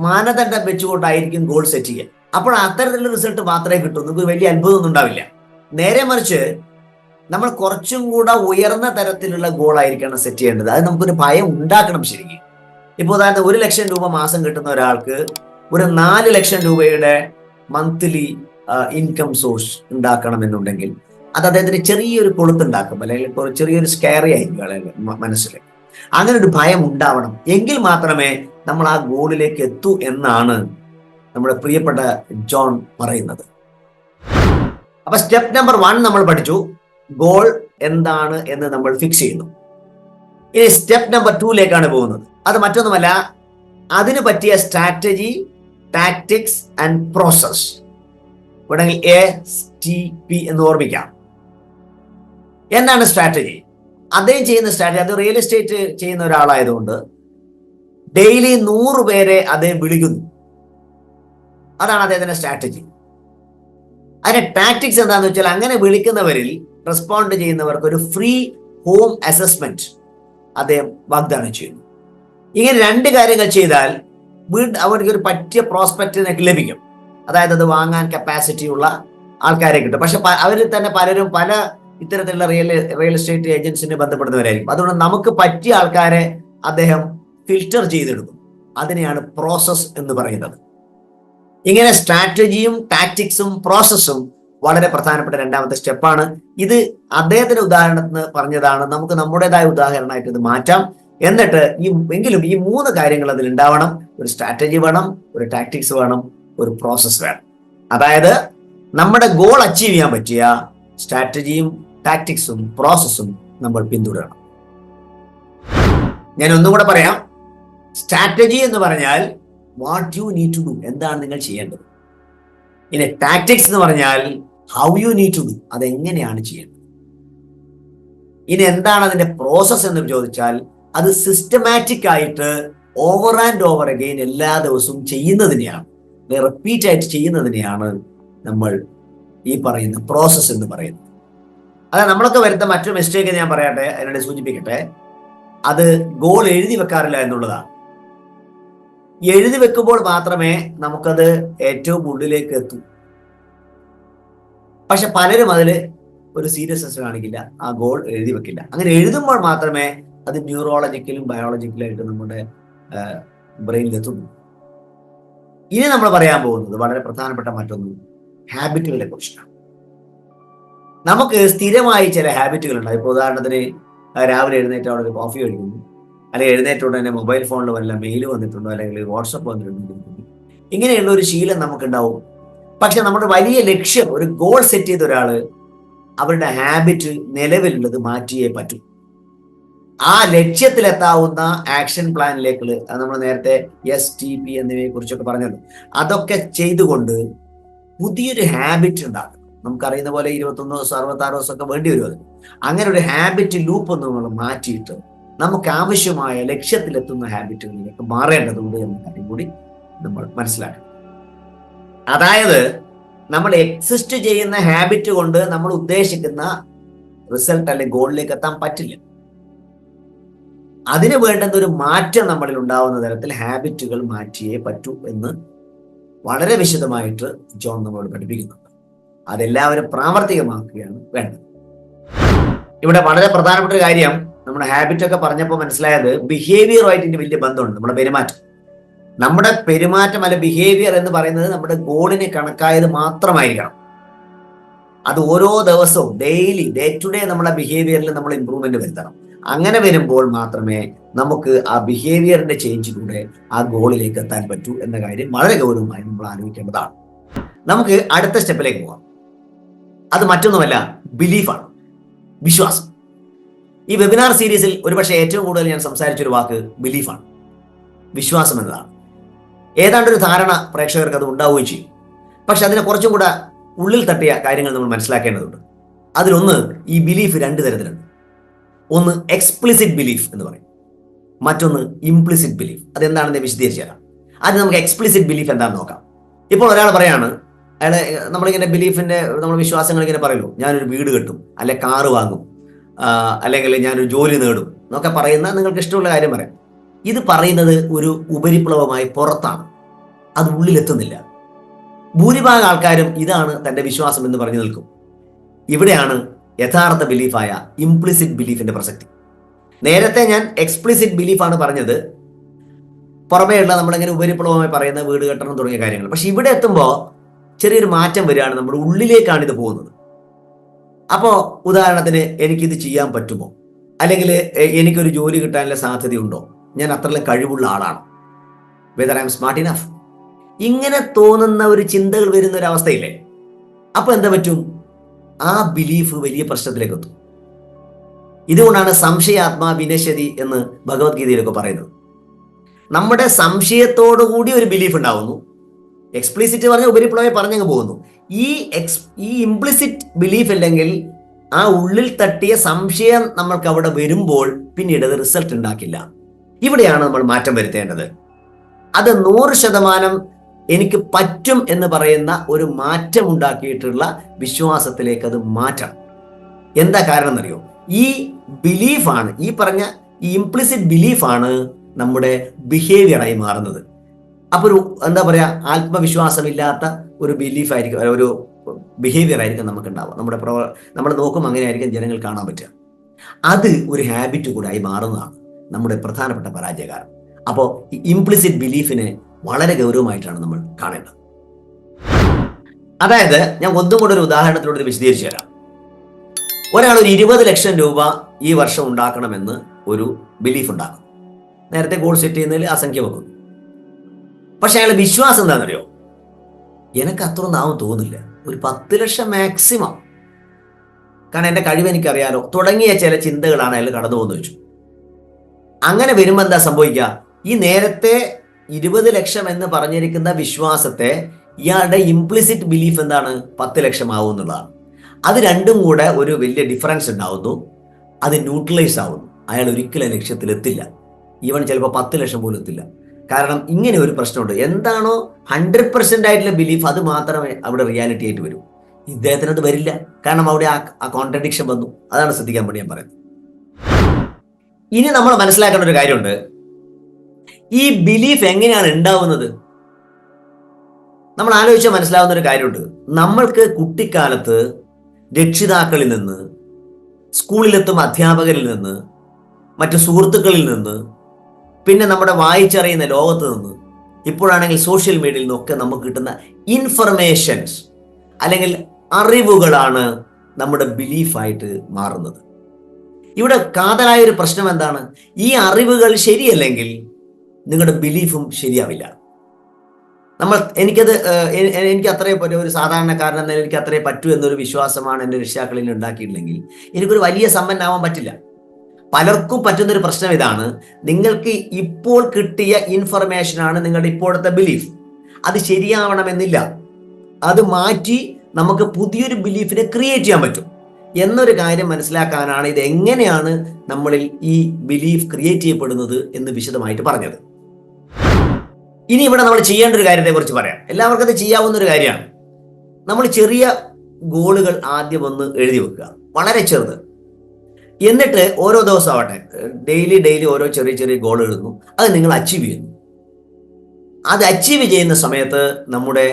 മാനദണ്ഡം വെച്ചുകൊണ്ടായിരിക്കും ഗോൾ സെറ്റ് ചെയ്യുക. അപ്പോൾ അത്തരത്തിലുള്ള റിസൾട്ട് മാത്രമേ കിട്ടൂ, നിങ്ങൾക്ക് വലിയ അത്ഭുതമൊന്നും ഉണ്ടാവില്ല. നേരെ മറിച്ച് നമ്മൾ കുറച്ചും കൂടെ ഉയർന്ന തരത്തിലുള്ള ഗോൾ ആയിരിക്കണം സെറ്റ് ചെയ്യേണ്ടത്. അത് നമുക്കൊരു ഭയം ഉണ്ടാക്കണം ശരിക്കും. ഇപ്പോൾ ഉദാഹരണത്തിന് 1 ലക്ഷം രൂപ മാസം കിട്ടുന്ന ഒരാൾക്ക് ഒരു 4 ലക്ഷം രൂപയുടെ മന്ത്ലി ഇൻകം സോഴ്സ് ഉണ്ടാക്കണം എന്നുണ്ടെങ്കിൽ അത് അദ്ദേഹത്തിന് ചെറിയൊരു കൊളുത്തുണ്ടാക്കും, അല്ലെങ്കിൽ ഇപ്പോൾ ചെറിയൊരു സ്കെയറി ആയിരിക്കും മനസ്സിൽ. അങ്ങനെ ഒരു ഭയം ഉണ്ടാവണം, എങ്കിൽ മാത്രമേ നമ്മൾ ആ ഗോളിലേക്ക് എത്തൂ എന്നാണ് നമ്മുടെ പ്രിയപ്പെട്ട ജോൺ പറയുന്നത്. അപ്പൊ സ്റ്റെപ്പ് നമ്പർ 1 നമ്മൾ പഠിച്ചു, ഗോൾ എന്താണ് എന്ന് നമ്മൾ ഫിക്സ് ചെയ്യുന്നു. ഇനി സ്റ്റെപ്പ് നമ്പർ 2ലേക്കാണ് പോകുന്നത്. അത് മറ്റൊന്നുമല്ല, അതിന് പറ്റിയ സ്ട്രാറ്റജി, ടാക്ടിക്സ് ആൻഡ് പ്രോസസ്, വേണമെങ്കിൽ ASTP എന്ന് ഓർമ്മിക്കാം. എന്താണ് സ്ട്രാറ്റജി? അദ്ദേഹം ചെയ്യുന്ന സ്ട്രാറ്റജി, അത് റിയൽ എസ്റ്റേറ്റ് ചെയ്യുന്ന ഒരാളായതുകൊണ്ട് ഡെയിലി 100 പേരെ അദ്ദേഹം വിളിക്കുന്നു. അതാണ് അദ്ദേഹത്തിന്റെ സ്ട്രാറ്റജി. അതിന്റെ ടാക്ടിക്സ് എന്താണെന്ന് വെച്ചാൽ, അങ്ങനെ വിളിക്കുന്നവരിൽ റെസ്പോണ്ട് ചെയ്യുന്നവർക്ക് ഒരു ഫ്രീ ഹോം അസസ്മെന്റ് അദ്ദേഹം വാഗ്ദാനം ചെയ്യുന്നു. ഇങ്ങനെ 2 കാര്യങ്ങൾ ചെയ്താൽ അവർക്ക് ഒരു പറ്റിയ പ്രോസ്പെക്റ്റിനൊക്കെ ലഭിക്കും. അതായത് അത് വാങ്ങാൻ കപ്പാസിറ്റി ഉള്ള ആൾക്കാരെ കിട്ടും. പക്ഷെ അവരിൽ തന്നെ പലരും പല ഇത്തരത്തിലുള്ള റിയൽ എസ്റ്റേറ്റ് ഏജൻസിനെ ബന്ധപ്പെടുന്നവരായിരിക്കും. അതുകൊണ്ട് നമുക്ക് പറ്റിയ ആൾക്കാരെ അദ്ദേഹം ഫിൽറ്റർ ചെയ്തെടുക്കും. അതിനെയാണ് പ്രോസസ് എന്ന് പറയുന്നത്. ഇങ്ങനെ സ്ട്രാറ്റജിയും ടാക്ടിക്സും പ്രോസസ്സും വളരെ പ്രധാനപ്പെട്ട 2ാമത്തെ സ്റ്റെപ്പാണ്. ഇത് അദ്ദേഹത്തിന്റെ ഉദാഹരണത്തിന് പറഞ്ഞതാണ്, നമുക്ക് നമ്മുടേതായ ഉദാഹരണമായിട്ട് ഇത് മാറ്റാം. എന്നിട്ട് എങ്കിലും ഈ 3 കാര്യങ്ങൾ അതിൽ ഉണ്ടാവണം. ഒരു സ്ട്രാറ്റജി വേണം, ഒരു ടാക്ടിക്സ് വേണം, ഒരു പ്രോസസ് വേണം. അതായത് നമ്മുടെ ഗോൾ അച്ചീവ് ചെയ്യാൻ പറ്റിയ സ്ട്രാറ്റജിയും ടാക്ടിക്സും പ്രോസസ്സും നമ്മൾ പിന്തുടരണം. ഞാൻ ഒന്നും കൂടെ പറയാം. സ്ട്രാറ്റജി എന്ന് പറഞ്ഞാൽ what you need to do, എന്താണ് നിങ്ങൾ ചെയ്യേണ്ടത്. ഇനി ടാക്ടിക്സ് എന്ന് പറഞ്ഞാൽ how you need to do, അതെങ്ങനെയാണ് ചെയ്യേണ്ടത്. ഇനി എന്താണ് അതിന്റെ പ്രോസസ് എന്ന് ചോദിച്ചാൽ, അത് സിസ്റ്റമാറ്റിക് ആയിട്ട് ഓവർ ആൻഡ് ഓവർ അഗെയിൻ എല്ലാ ദിവസവും ചെയ്യുന്നതിനെയാണ്, റിപ്പീറ്റ് ആയിട്ട് ചെയ്യുന്നതിനെയാണ് നമ്മൾ ഈ പറയുന്ന പ്രോസസ് എന്ന് പറയുന്നത്. അതായത് നമ്മളൊക്കെ വരുന്ന മറ്റൊരു മിസ്റ്റേക്ക് ഞാൻ പറയട്ടെ, അതിനിടെ സൂചിപ്പിക്കട്ടെ, അത് ഗോൾ എഴുതി വെക്കാറില്ല എന്നുള്ളതാണ്. എഴുതി വെക്കുമ്പോൾ മാത്രമേ നമുക്കത് ഏറ്റവും ഉള്ളിലേക്ക് എത്തൂ. പക്ഷെ പലരും അതിൽ ഒരു സീരിയസ്നെസ് കാണിക്കില്ല, ആ ഗോൾ എഴുതി വെക്കില്ല. അങ്ങനെ എഴുതുമ്പോൾ മാത്രമേ അത് ന്യൂറോളജിക്കലും ബയോളജിക്കലായിട്ട് നമ്മുടെ ബ്രെയിനിൽ എത്തുന്നു. ഇനി നമ്മൾ പറയാൻ പോകുന്നത് വളരെ പ്രധാനപ്പെട്ട മറ്റൊന്ന് ഹാബിറ്റുകളെ കുറിച്ചാണ്. നമുക്ക് സ്ഥിരമായി ചില ഹാബിറ്റുകൾ ഉണ്ടാവും. ഇപ്പോൾ ഉദാഹരണത്തിന് രാവിലെ എഴുന്നേറ്റ് അവിടെ ഒരു കോഫി കഴിക്കുന്നു, അല്ലെങ്കിൽ എഴുന്നേറ്റുകൊണ്ട് തന്നെ മൊബൈൽ ഫോണിൽ വല്ല മെയിൽ വന്നിട്ടുണ്ടോ, അല്ലെങ്കിൽ വാട്സപ്പ് വന്നിട്ടുണ്ടോ, ഇങ്ങനെയുള്ള ഒരു ശീലം നമുക്കുണ്ടാവും. പക്ഷെ നമ്മുടെ വലിയ ലക്ഷ്യം, ഒരു ഗോൾ സെറ്റ് ചെയ്ത ഒരാള് അവരുടെ ഹാബിറ്റ് നിലവിലുള്ളത് മാറ്റിയേ പറ്റൂ. ആ ലക്ഷ്യത്തിലെത്താവുന്ന ആക്ഷൻ പ്ലാനിലേക്ക് നമ്മൾ നേരത്തെ STP എന്നിവയെ കുറിച്ചൊക്കെ പറഞ്ഞല്ലോ, അതൊക്കെ ചെയ്തുകൊണ്ട് പുതിയൊരു ഹാബിറ്റ് ഉണ്ടാക്കണം. നമുക്കറിയുന്ന പോലെ 21 ദിവസം 66 ദിവസമൊക്കെ വേണ്ടി വരും അത്. അങ്ങനെ ഒരു ഹാബിറ്റ് ലൂപ്പ് ഒന്ന് നമ്മൾ മാറ്റിയിട്ട് നമുക്ക് ആവശ്യമായ ലക്ഷ്യത്തിലെത്തുന്ന ഹാബിറ്റുകളിലേക്ക് മാറേണ്ടതുണ്ട് എന്ന കാര്യം കൂടി നമ്മൾ മനസ്സിലാക്കണം. അതായത് നമ്മൾ എക്സിസ്റ്റ് ചെയ്യുന്ന ഹാബിറ്റ് കൊണ്ട് നമ്മൾ ഉദ്ദേശിക്കുന്ന റിസൾട്ട് അല്ലെങ്കിൽ ഗോളിലേക്ക് എത്താൻ പറ്റില്ല. അതിന് വേണ്ടുന്ന ഒരു മാറ്റം നമ്മളിൽ ഉണ്ടാവുന്ന തരത്തിൽ ഹാബിറ്റുകൾ മാറ്റിയേ പറ്റൂ എന്ന് വളരെ വിശദമായിട്ട് ജോൺ നമ്മളോട് പഠിപ്പിക്കുന്നുണ്ട്. അതെല്ലാവരും പ്രാവർത്തികമാക്കുകയാണ് വേണ്ടത്. ഇവിടെ വളരെ പ്രധാനപ്പെട്ട ഒരു കാര്യം, നമ്മുടെ ഹാബിറ്റ് ഒക്കെ പറഞ്ഞപ്പോൾ മനസ്സിലായത് ബിഹേവിയറുമായിട്ട് ഇതിന്റെ വലിയ ബന്ധമുണ്ട്. നമ്മുടെ പെരുമാറ്റം അല്ല ബിഹേവിയർ എന്ന് പറയുന്നത് നമ്മുടെ ഗോളിന് കണക്കായത് മാത്രമായിരിക്കണം. അത് ഓരോ ദിവസവും ഡെയിലി ഡേ ടു ഡേ നമ്മുടെ ബിഹേവിയറിൽ നമ്മൾ ഇമ്പ്രൂവ്മെന്റ് വരുത്തണം. അങ്ങനെ വരുമ്പോൾ മാത്രമേ നമുക്ക് ആ ബിഹേവിയറിന്റെ ചേഞ്ചിലൂടെ ആ ഗോളിലേക്ക് എത്താൻ പറ്റൂ എന്ന കാര്യം വളരെ ഗൗരവമായി നമ്മൾ ആലോചിക്കേണ്ടതാണ്. നമുക്ക് അടുത്ത സ്റ്റെപ്പിലേക്ക് പോകാം. അത് മറ്റൊന്നുമല്ല, ബിലീഫാണ്, വിശ്വാസം. ഈ വെബിനാർ സീരീസിൽ ഒരുപക്ഷെ ഏറ്റവും കൂടുതൽ ഞാൻ സംസാരിച്ചൊരു വാക്ക് ബിലീഫാണ്, വിശ്വാസം എന്നതാണ്. ഏതാണ്ടൊരു ധാരണ പ്രേക്ഷകർക്ക് അത് ഉണ്ടാവുകയും ചെയ്യും. പക്ഷെ അതിനെ കുറച്ചും കൂടെ ഉള്ളിൽ തട്ടിയ കാര്യങ്ങൾ നമ്മൾ മനസ്സിലാക്കേണ്ടതുണ്ട്. അതിലൊന്ന്, ഈ ബിലീഫ് രണ്ട് തരത്തിലുണ്ട്. ഒന്ന് എക്സ്പ്ലിസിറ്റ് ബിലീഫ് എന്ന് പറയും, മറ്റൊന്ന് ഇംപ്ലിസിറ്റ് ബിലീഫ്. അതെന്താണെന്ന് വിശദീകരിച്ചു തരാം. ആദ്യം നമുക്ക് എക്സ്പ്ലിസിറ്റ് ബിലീഫ് എന്താണെന്ന് നോക്കാം. ഇപ്പോൾ ഒരാൾ പറയാണ്, അയാൾ നമ്മളിങ്ങനെ ബിലീഫിന്റെ നമ്മൾ വിശ്വാസങ്ങൾ ഇങ്ങനെ പറയുമല്ലോ, ഞാനൊരു വീട് കെട്ടും, അല്ലെ കാറ് വാങ്ങും, അല്ലെങ്കിൽ ഞാനൊരു ജോലി നേടും എന്നൊക്കെ പറയുന്ന നിങ്ങൾക്ക് ഇഷ്ടമുള്ള കാര്യം പറയാം. ഇത് പറയുന്നത് ഒരു ഉപരിപ്ലവമായി പുറത്താണ്, അത് ഉള്ളിലെത്തുന്നില്ല. ഭൂരിഭാഗം ആൾക്കാരും ഇതാണ് തന്റെ വിശ്വാസം എന്ന് പറഞ്ഞു നിൽക്കും. ഇവിടെയാണ് യഥാർത്ഥ ബിലീഫായ ഇംപ്ലിസിറ്റ് ബിലീഫിന്റെ പ്രസക്തി. നേരത്തെ ഞാൻ എക്സ്പ്ലിസിറ്റ് ബിലീഫാണ് പറഞ്ഞത്, പുറമേയുള്ള നമ്മളിങ്ങനെ ഉപരിപ്ലവമായി പറയുന്ന വീട് കെട്ടണം തുടങ്ങിയ കാര്യങ്ങൾ. പക്ഷെ ഇവിടെ എത്തുമ്പോൾ ചെറിയൊരു മാറ്റം വരികയാണ്, നമ്മുടെ ഉള്ളിലേക്കാണ് ഇത് പോകുന്നത്. അപ്പോൾ ഉദാഹരണത്തിന്, എനിക്കിത് ചെയ്യാൻ പറ്റുമോ, അല്ലെങ്കിൽ എനിക്കൊരു ജോലി കിട്ടാനുള്ള സാധ്യതയുണ്ടോ, ഞാൻ അത്രയും കഴിവുള്ള ആളാണ്, whether I M smart enough, ഇങ്ങനെ തോന്നുന്ന ഒരു ചിന്തകൾ വരുന്ന ഒരു അവസ്ഥയില്ലേ. അപ്പൊ എന്താ പറ്റും, ആ ബിലീഫ് വലിയ പ്രശ്നത്തിലേക്ക് എത്തും. ഇതുകൊണ്ടാണ് സംശയാത്മാ വിനശ്യതി എന്ന് ഭഗവത്ഗീതയിലൊക്കെ പറയുന്നത്. നമ്മുടെ സംശയത്തോടുകൂടി ഒരു ബിലീഫ് ഉണ്ടാവുന്നു. എക്സ്പ്ലിസിറ്റ് പറഞ്ഞ ഉപരിപ്ലവമായി പറഞ്ഞങ്ങ് പോകുന്നു. ഈ ഇംപ്ലിസിറ്റ് ബിലീഫ് അല്ലെങ്കിൽ ആ ഉള്ളിൽ തട്ടിയ സംശയം നമ്മൾക്ക് അവിടെ വരുമ്പോൾ പിന്നീട് അത് റിസൾട്ട് ഉണ്ടാക്കില്ല. ഇവിടെയാണ് നമ്മൾ മാറ്റം വരുത്തേണ്ടത്. അത് 100% എനിക്ക് പറ്റും എന്ന് പറയുന്ന ഒരു മാറ്റം ഉണ്ടാക്കിയിട്ടുള്ള വിശ്വാസത്തിലേക്ക് അത് മാറ്റണം. എന്താ കാരണം എന്നറിയോ, ഈ ബിലീഫാണ്, ഈ പറഞ്ഞ ഈ ഇംപ്ലിസിറ്റ് ബിലീഫാണ് നമ്മുടെ ബിഹേവിയറായി മാറുന്നത്. അപ്പൊ ഒരു എന്താ പറയാ, ആത്മവിശ്വാസമില്ലാത്ത ഒരു ബിലീഫായിരിക്കും, ഒരു ബിഹേവിയർ ആയിരിക്കും നമുക്ക് ഉണ്ടാവുക. നമ്മൾ നോക്കും അങ്ങനെയായിരിക്കും ജനങ്ങൾ കാണാൻ പറ്റുക. അത് ഒരു ഹാബിറ്റ് കൂടെ ആയി മാറുന്നതാണ് നമ്മുടെ പ്രധാനപ്പെട്ട പരാജയകാരം. അപ്പോൾ ഈ ഇംപ്ലിസിറ്റ് ബിലീഫിനെ വളരെ ഗൗരവമായിട്ടാണ് നമ്മൾ കാണേണ്ടത്. അതായത് ഞാൻ ഒന്നും കൂടെ ഒരു ഉദാഹരണത്തിലൂടെ ഇത് വിശദീകരിച്ചു തരാം. ഒരാൾ ഒരു 20 ലക്ഷം രൂപ ഈ വർഷം ഉണ്ടാക്കണമെന്ന് ഒരു ബിലീഫ് ഉണ്ടാക്കും. നേരത്തെ ഗോൾ സെറ്റ് ചെയ്യുന്നതിൽ ആ സംഖ്യ വെക്കുന്നു. പക്ഷെ അയാളുടെ വിശ്വാസം എന്താണെന്നറിയോ, എനിക്ക് അത്രയൊന്നും ആവും തോന്നില്ല, ഒരു 10 ലക്ഷം മാക്സിമം, കാരണം എൻ്റെ കഴിവ് എനിക്കറിയാലോ തുടങ്ങിയ ചില ചിന്തകളാണ് അയാൾ കടന്നു പോകുന്ന വെച്ചു. അങ്ങനെ വരുമ്പോൾ എന്താ സംഭവിക്കുക, ഈ നേരത്തെ 20 ലക്ഷം എന്ന് പറഞ്ഞിരിക്കുന്ന വിശ്വാസത്തെ ഇയാളുടെ ഇംപ്ലിസിറ്റ് ബിലീഫ് എന്താണ്, 10 ലക്ഷം ആവും എന്നുള്ളതാണ്. അത് രണ്ടും കൂടെ ഒരു വലിയ ഡിഫറൻസ് ഉണ്ടാവുന്നു. അത് ന്യൂട്രലൈസ് ആവുന്നു. അയാൾ ഒരിക്കലും ലക്ഷ്യത്തിലെത്തില്ല. ഈവൻ ചിലപ്പോൾ 10 ലക്ഷം പോലും എത്തില്ല. കാരണം ഇങ്ങനെ ഒരു പ്രശ്നമുണ്ട്, എന്താണോ 100% ആയിട്ടുള്ള ബിലീഫ് അത് മാത്രമേ അവിടെ റിയാലിറ്റി ആയിട്ട് വരൂ. ഇദ്ദേഹത്തിന് അത് വരില്ല, കാരണം അവിടെ ആ കോൺട്രഡിക്ഷൻ വന്നു. അതാണ് ശ്രദ്ധിക്കാൻ വേണ്ടി ഞാൻ പറയുന്നത്. ഇനി നമ്മൾ മനസ്സിലാക്കേണ്ട ഒരു കാര്യമുണ്ട്, ഈ ബിലീഫ് എങ്ങനെയാണ് ഉണ്ടാവുന്നത്. നമ്മൾ ആലോചിച്ചാൽ മനസ്സിലാവുന്ന ഒരു കാര്യമുണ്ട്. നമ്മൾക്ക് കുട്ടിക്കാലത്ത് രക്ഷിതാക്കളിൽ നിന്ന്, സ്കൂളിലെത്തും അധ്യാപകരിൽ നിന്ന്, മറ്റു സുഹൃത്തുക്കളിൽ നിന്ന്, പിന്നെ നമ്മുടെ വായിച്ചറിയുന്ന ലോകത്ത് നിന്ന്, ഇപ്പോഴാണെങ്കിൽ സോഷ്യൽ മീഡിയയിൽ നിന്നൊക്കെ നമുക്ക് കിട്ടുന്ന ഇൻഫർമേഷൻസ് അല്ലെങ്കിൽ അറിവുകളാണ് നമ്മുടെ ബിലീഫായിട്ട് മാറുന്നത്. ഇവിടെ കാതലായ ഒരു പ്രശ്നം എന്താണ്, ഈ അറിവുകൾ ശരിയല്ലെങ്കിൽ നിങ്ങളുടെ ബിലീഫും ശരിയാവില്ല. എനിക്ക് അത്രേ പറ്റൂ, ഒരു സാധാരണക്കാരൻ എന്ന എനിക്ക് അത്രേ പറ്റൂ എന്നൊരു വിശ്വാസമാണ് എൻ്റെ രക്ഷിതാക്കളിൽ ഉണ്ടാക്കിയിട്ടില്ലെങ്കിൽ എനിക്കൊരു വലിയ സമ്പന്നാവാൻ പറ്റില്ല. പലർക്കും പറ്റുന്നൊരു പ്രശ്നം ഇതാണ്, നിങ്ങൾക്ക് ഇപ്പോൾ കിട്ടിയ ഇൻഫർമേഷനാണ് നിങ്ങളുടെ ഇപ്പോഴത്തെ ബിലീഫ്. അത് ശരിയാവണമെന്നില്ല. അത് മാറ്റി നമുക്ക് പുതിയൊരു ബിലീഫിനെ ക്രിയേറ്റ് ചെയ്യാൻ പറ്റും എന്നൊരു കാര്യം മനസ്സിലാക്കാനാണ് ഇത് എങ്ങനെയാണ് നമ്മളിൽ ഈ ബിലീഫ് ക്രിയേറ്റ് ചെയ്യപ്പെടുന്നത് എന്ന് വിശദമായിട്ട് പറഞ്ഞത്. ഇനി ഇവിടെ നമ്മൾ ചെയ്യേണ്ട ഒരു കാര്യത്തെ കുറിച്ച് പറയാം. എല്ലാവർക്കും അത് ചെയ്യാവുന്ന ഒരു കാര്യമാണ്. നമ്മൾ ചെറിയ ഗോളുകൾ ആദ്യം ഒന്ന് എഴുതി വെക്കുക, വളരെ ചെറുത്. എന്നിട്ട് ഓരോ ദിവസം ആവട്ടെ, ഡെയിലി ഓരോ ചെറിയ ചെറിയ ഗോൾ എഴുതുന്നു. അത് നിങ്ങൾ അച്ചീവ് ചെയ്യുന്നു. അത് അച്ചീവ് ചെയ്യുന്ന സമയത്ത് നമ്മുടെ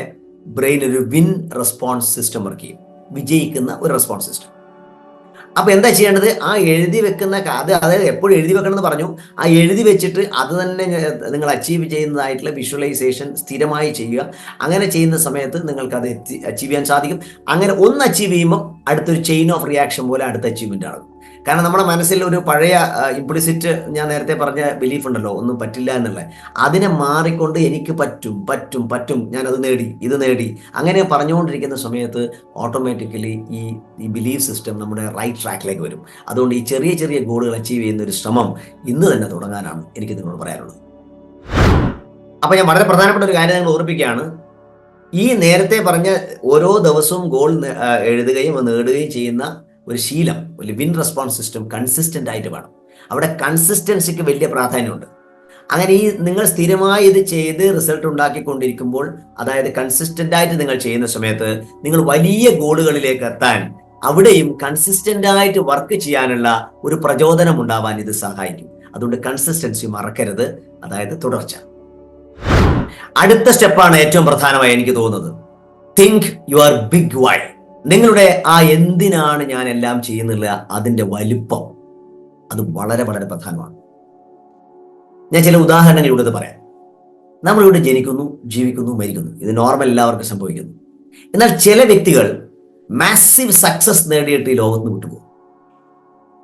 ബ്രെയിൻ ഒരു വിൻ റെസ്പോൺസ് സിസ്റ്റം വർക്ക് ചെയ്യും, വിജയിക്കുന്ന ഒരു റെസ്പോൺസ് സിസ്റ്റം. അപ്പൊ എന്താ ചെയ്യേണ്ടത്? ആ എഴുതി വെക്കുന്ന അത് എപ്പോഴും എഴുതി വെക്കണം എന്ന് പറഞ്ഞു. ആ എഴുതി വെച്ചിട്ട് അത് തന്നെ നിങ്ങൾ അച്ചീവ് ചെയ്യുന്നതായിട്ടുള്ള വിഷ്വലൈസേഷൻ സ്ഥിരമായി ചെയ്യുക. അങ്ങനെ ചെയ്യുന്ന സമയത്ത് നിങ്ങൾക്ക് അത് അച്ചീവ് ചെയ്യാൻ സാധിക്കും. അങ്ങനെ ഒന്ന് അച്ചീവ് ചെയ്യുമ്പോൾ അടുത്തൊരു ചെയിൻ ഓഫ് റിയാക്ഷൻ പോലെ അടുത്ത അച്ചീവ്മെന്റ് ആണ്. കാരണം നമ്മുടെ മനസ്സിൽ ഒരു പഴയ ഇംപ്ലിസിറ്റ്, ഞാൻ നേരത്തെ പറഞ്ഞ ബിലീഫ് ഉണ്ടല്ലോ, ഒന്നും പറ്റില്ല എന്നുള്ളത്, അതിനെ മാറിക്കൊണ്ട് എനിക്ക് പറ്റും പറ്റും പറ്റും, ഞാനത് നേടി, ഇത് നേടി, അങ്ങനെ പറഞ്ഞുകൊണ്ടിരിക്കുന്ന സമയത്ത് ഓട്ടോമാറ്റിക്കലി ഈ ബിലീഫ് സിസ്റ്റം നമ്മുടെ റൈറ്റ് ട്രാക്കിലേക്ക് വരും. അതുകൊണ്ട് ഈ ചെറിയ ചെറിയ ഗോളുകൾ അച്ചീവ് ചെയ്യുന്ന ഒരു ശ്രമം ഇന്ന് തന്നെ തുടങ്ങാനാണ് എനിക്ക് നിങ്ങളോട് പറയാനുള്ളത്. അപ്പോൾ ഞാൻ വളരെ പ്രധാനപ്പെട്ട ഒരു കാര്യം നിങ്ങൾ ഓർപ്പിക്കുകയാണ്. ഈ നേരത്തെ പറഞ്ഞ ഓരോ ദിവസവും ഗോൾ എഴുതുകയും നേടുകയും ചെയ്യുന്ന ഒരു ശീലം, ഒരു വിൻ റെസ്പോൺസ് സിസ്റ്റം കൺസിസ്റ്റന്റ് ആയിട്ട് വേണം. അവിടെ കൺസിസ്റ്റൻസിക്ക് വലിയ പ്രാധാന്യമുണ്ട്. അങ്ങനെ ഈ നിങ്ങൾ സ്ഥിരമായി ഇത് ചെയ്ത് റിസൾട്ട് ഉണ്ടാക്കിക്കൊണ്ടിരിക്കുമ്പോൾ, അതായത് കൺസിസ്റ്റന്റ് ആയിട്ട് നിങ്ങൾ ചെയ്യുന്ന സമയത്ത് നിങ്ങൾ വലിയ ഗോളുകളിലേക്ക് എത്താൻ അവിടെയും കൺസിസ്റ്റന്റ് ആയിട്ട് വർക്ക് ചെയ്യാനുള്ള ഒരു പ്രചോദനം ഉണ്ടാവാൻ ഇത് സഹായിക്കും. അതുകൊണ്ട് കൺസിസ്റ്റൻസി മറക്കരുത്, അതായത് തുടർച്ച. അടുത്ത സ്റ്റെപ്പാണ് ഏറ്റവും പ്രധാനമായി എനിക്ക് തോന്നുന്നത്. Think your big why. നിങ്ങളുടെ ആ എന്തിനാണ് ഞാൻ എല്ലാം ചെയ്യുന്നില്ല അതിന്റെ വലിപ്പം, അത് വളരെ വളരെ പ്രധാനമാണ്. ഞാൻ ചില ഉദാഹരണങ്ങളിലൂടെ പറയാം. നമ്മളിവിടെ ജനിക്കുന്നു, ജീവിക്കുന്നു, മരിക്കുന്നു. ഇത് നോർമൽ, എല്ലാവർക്കും സംഭവിക്കുന്നു. എന്നാൽ ചില വ്യക്തികൾ മാസീവ് സക്സസ് നേടിയിട്ട് ഈ ലോകത്ത് നിന്ന് വിട്ടുപോകും.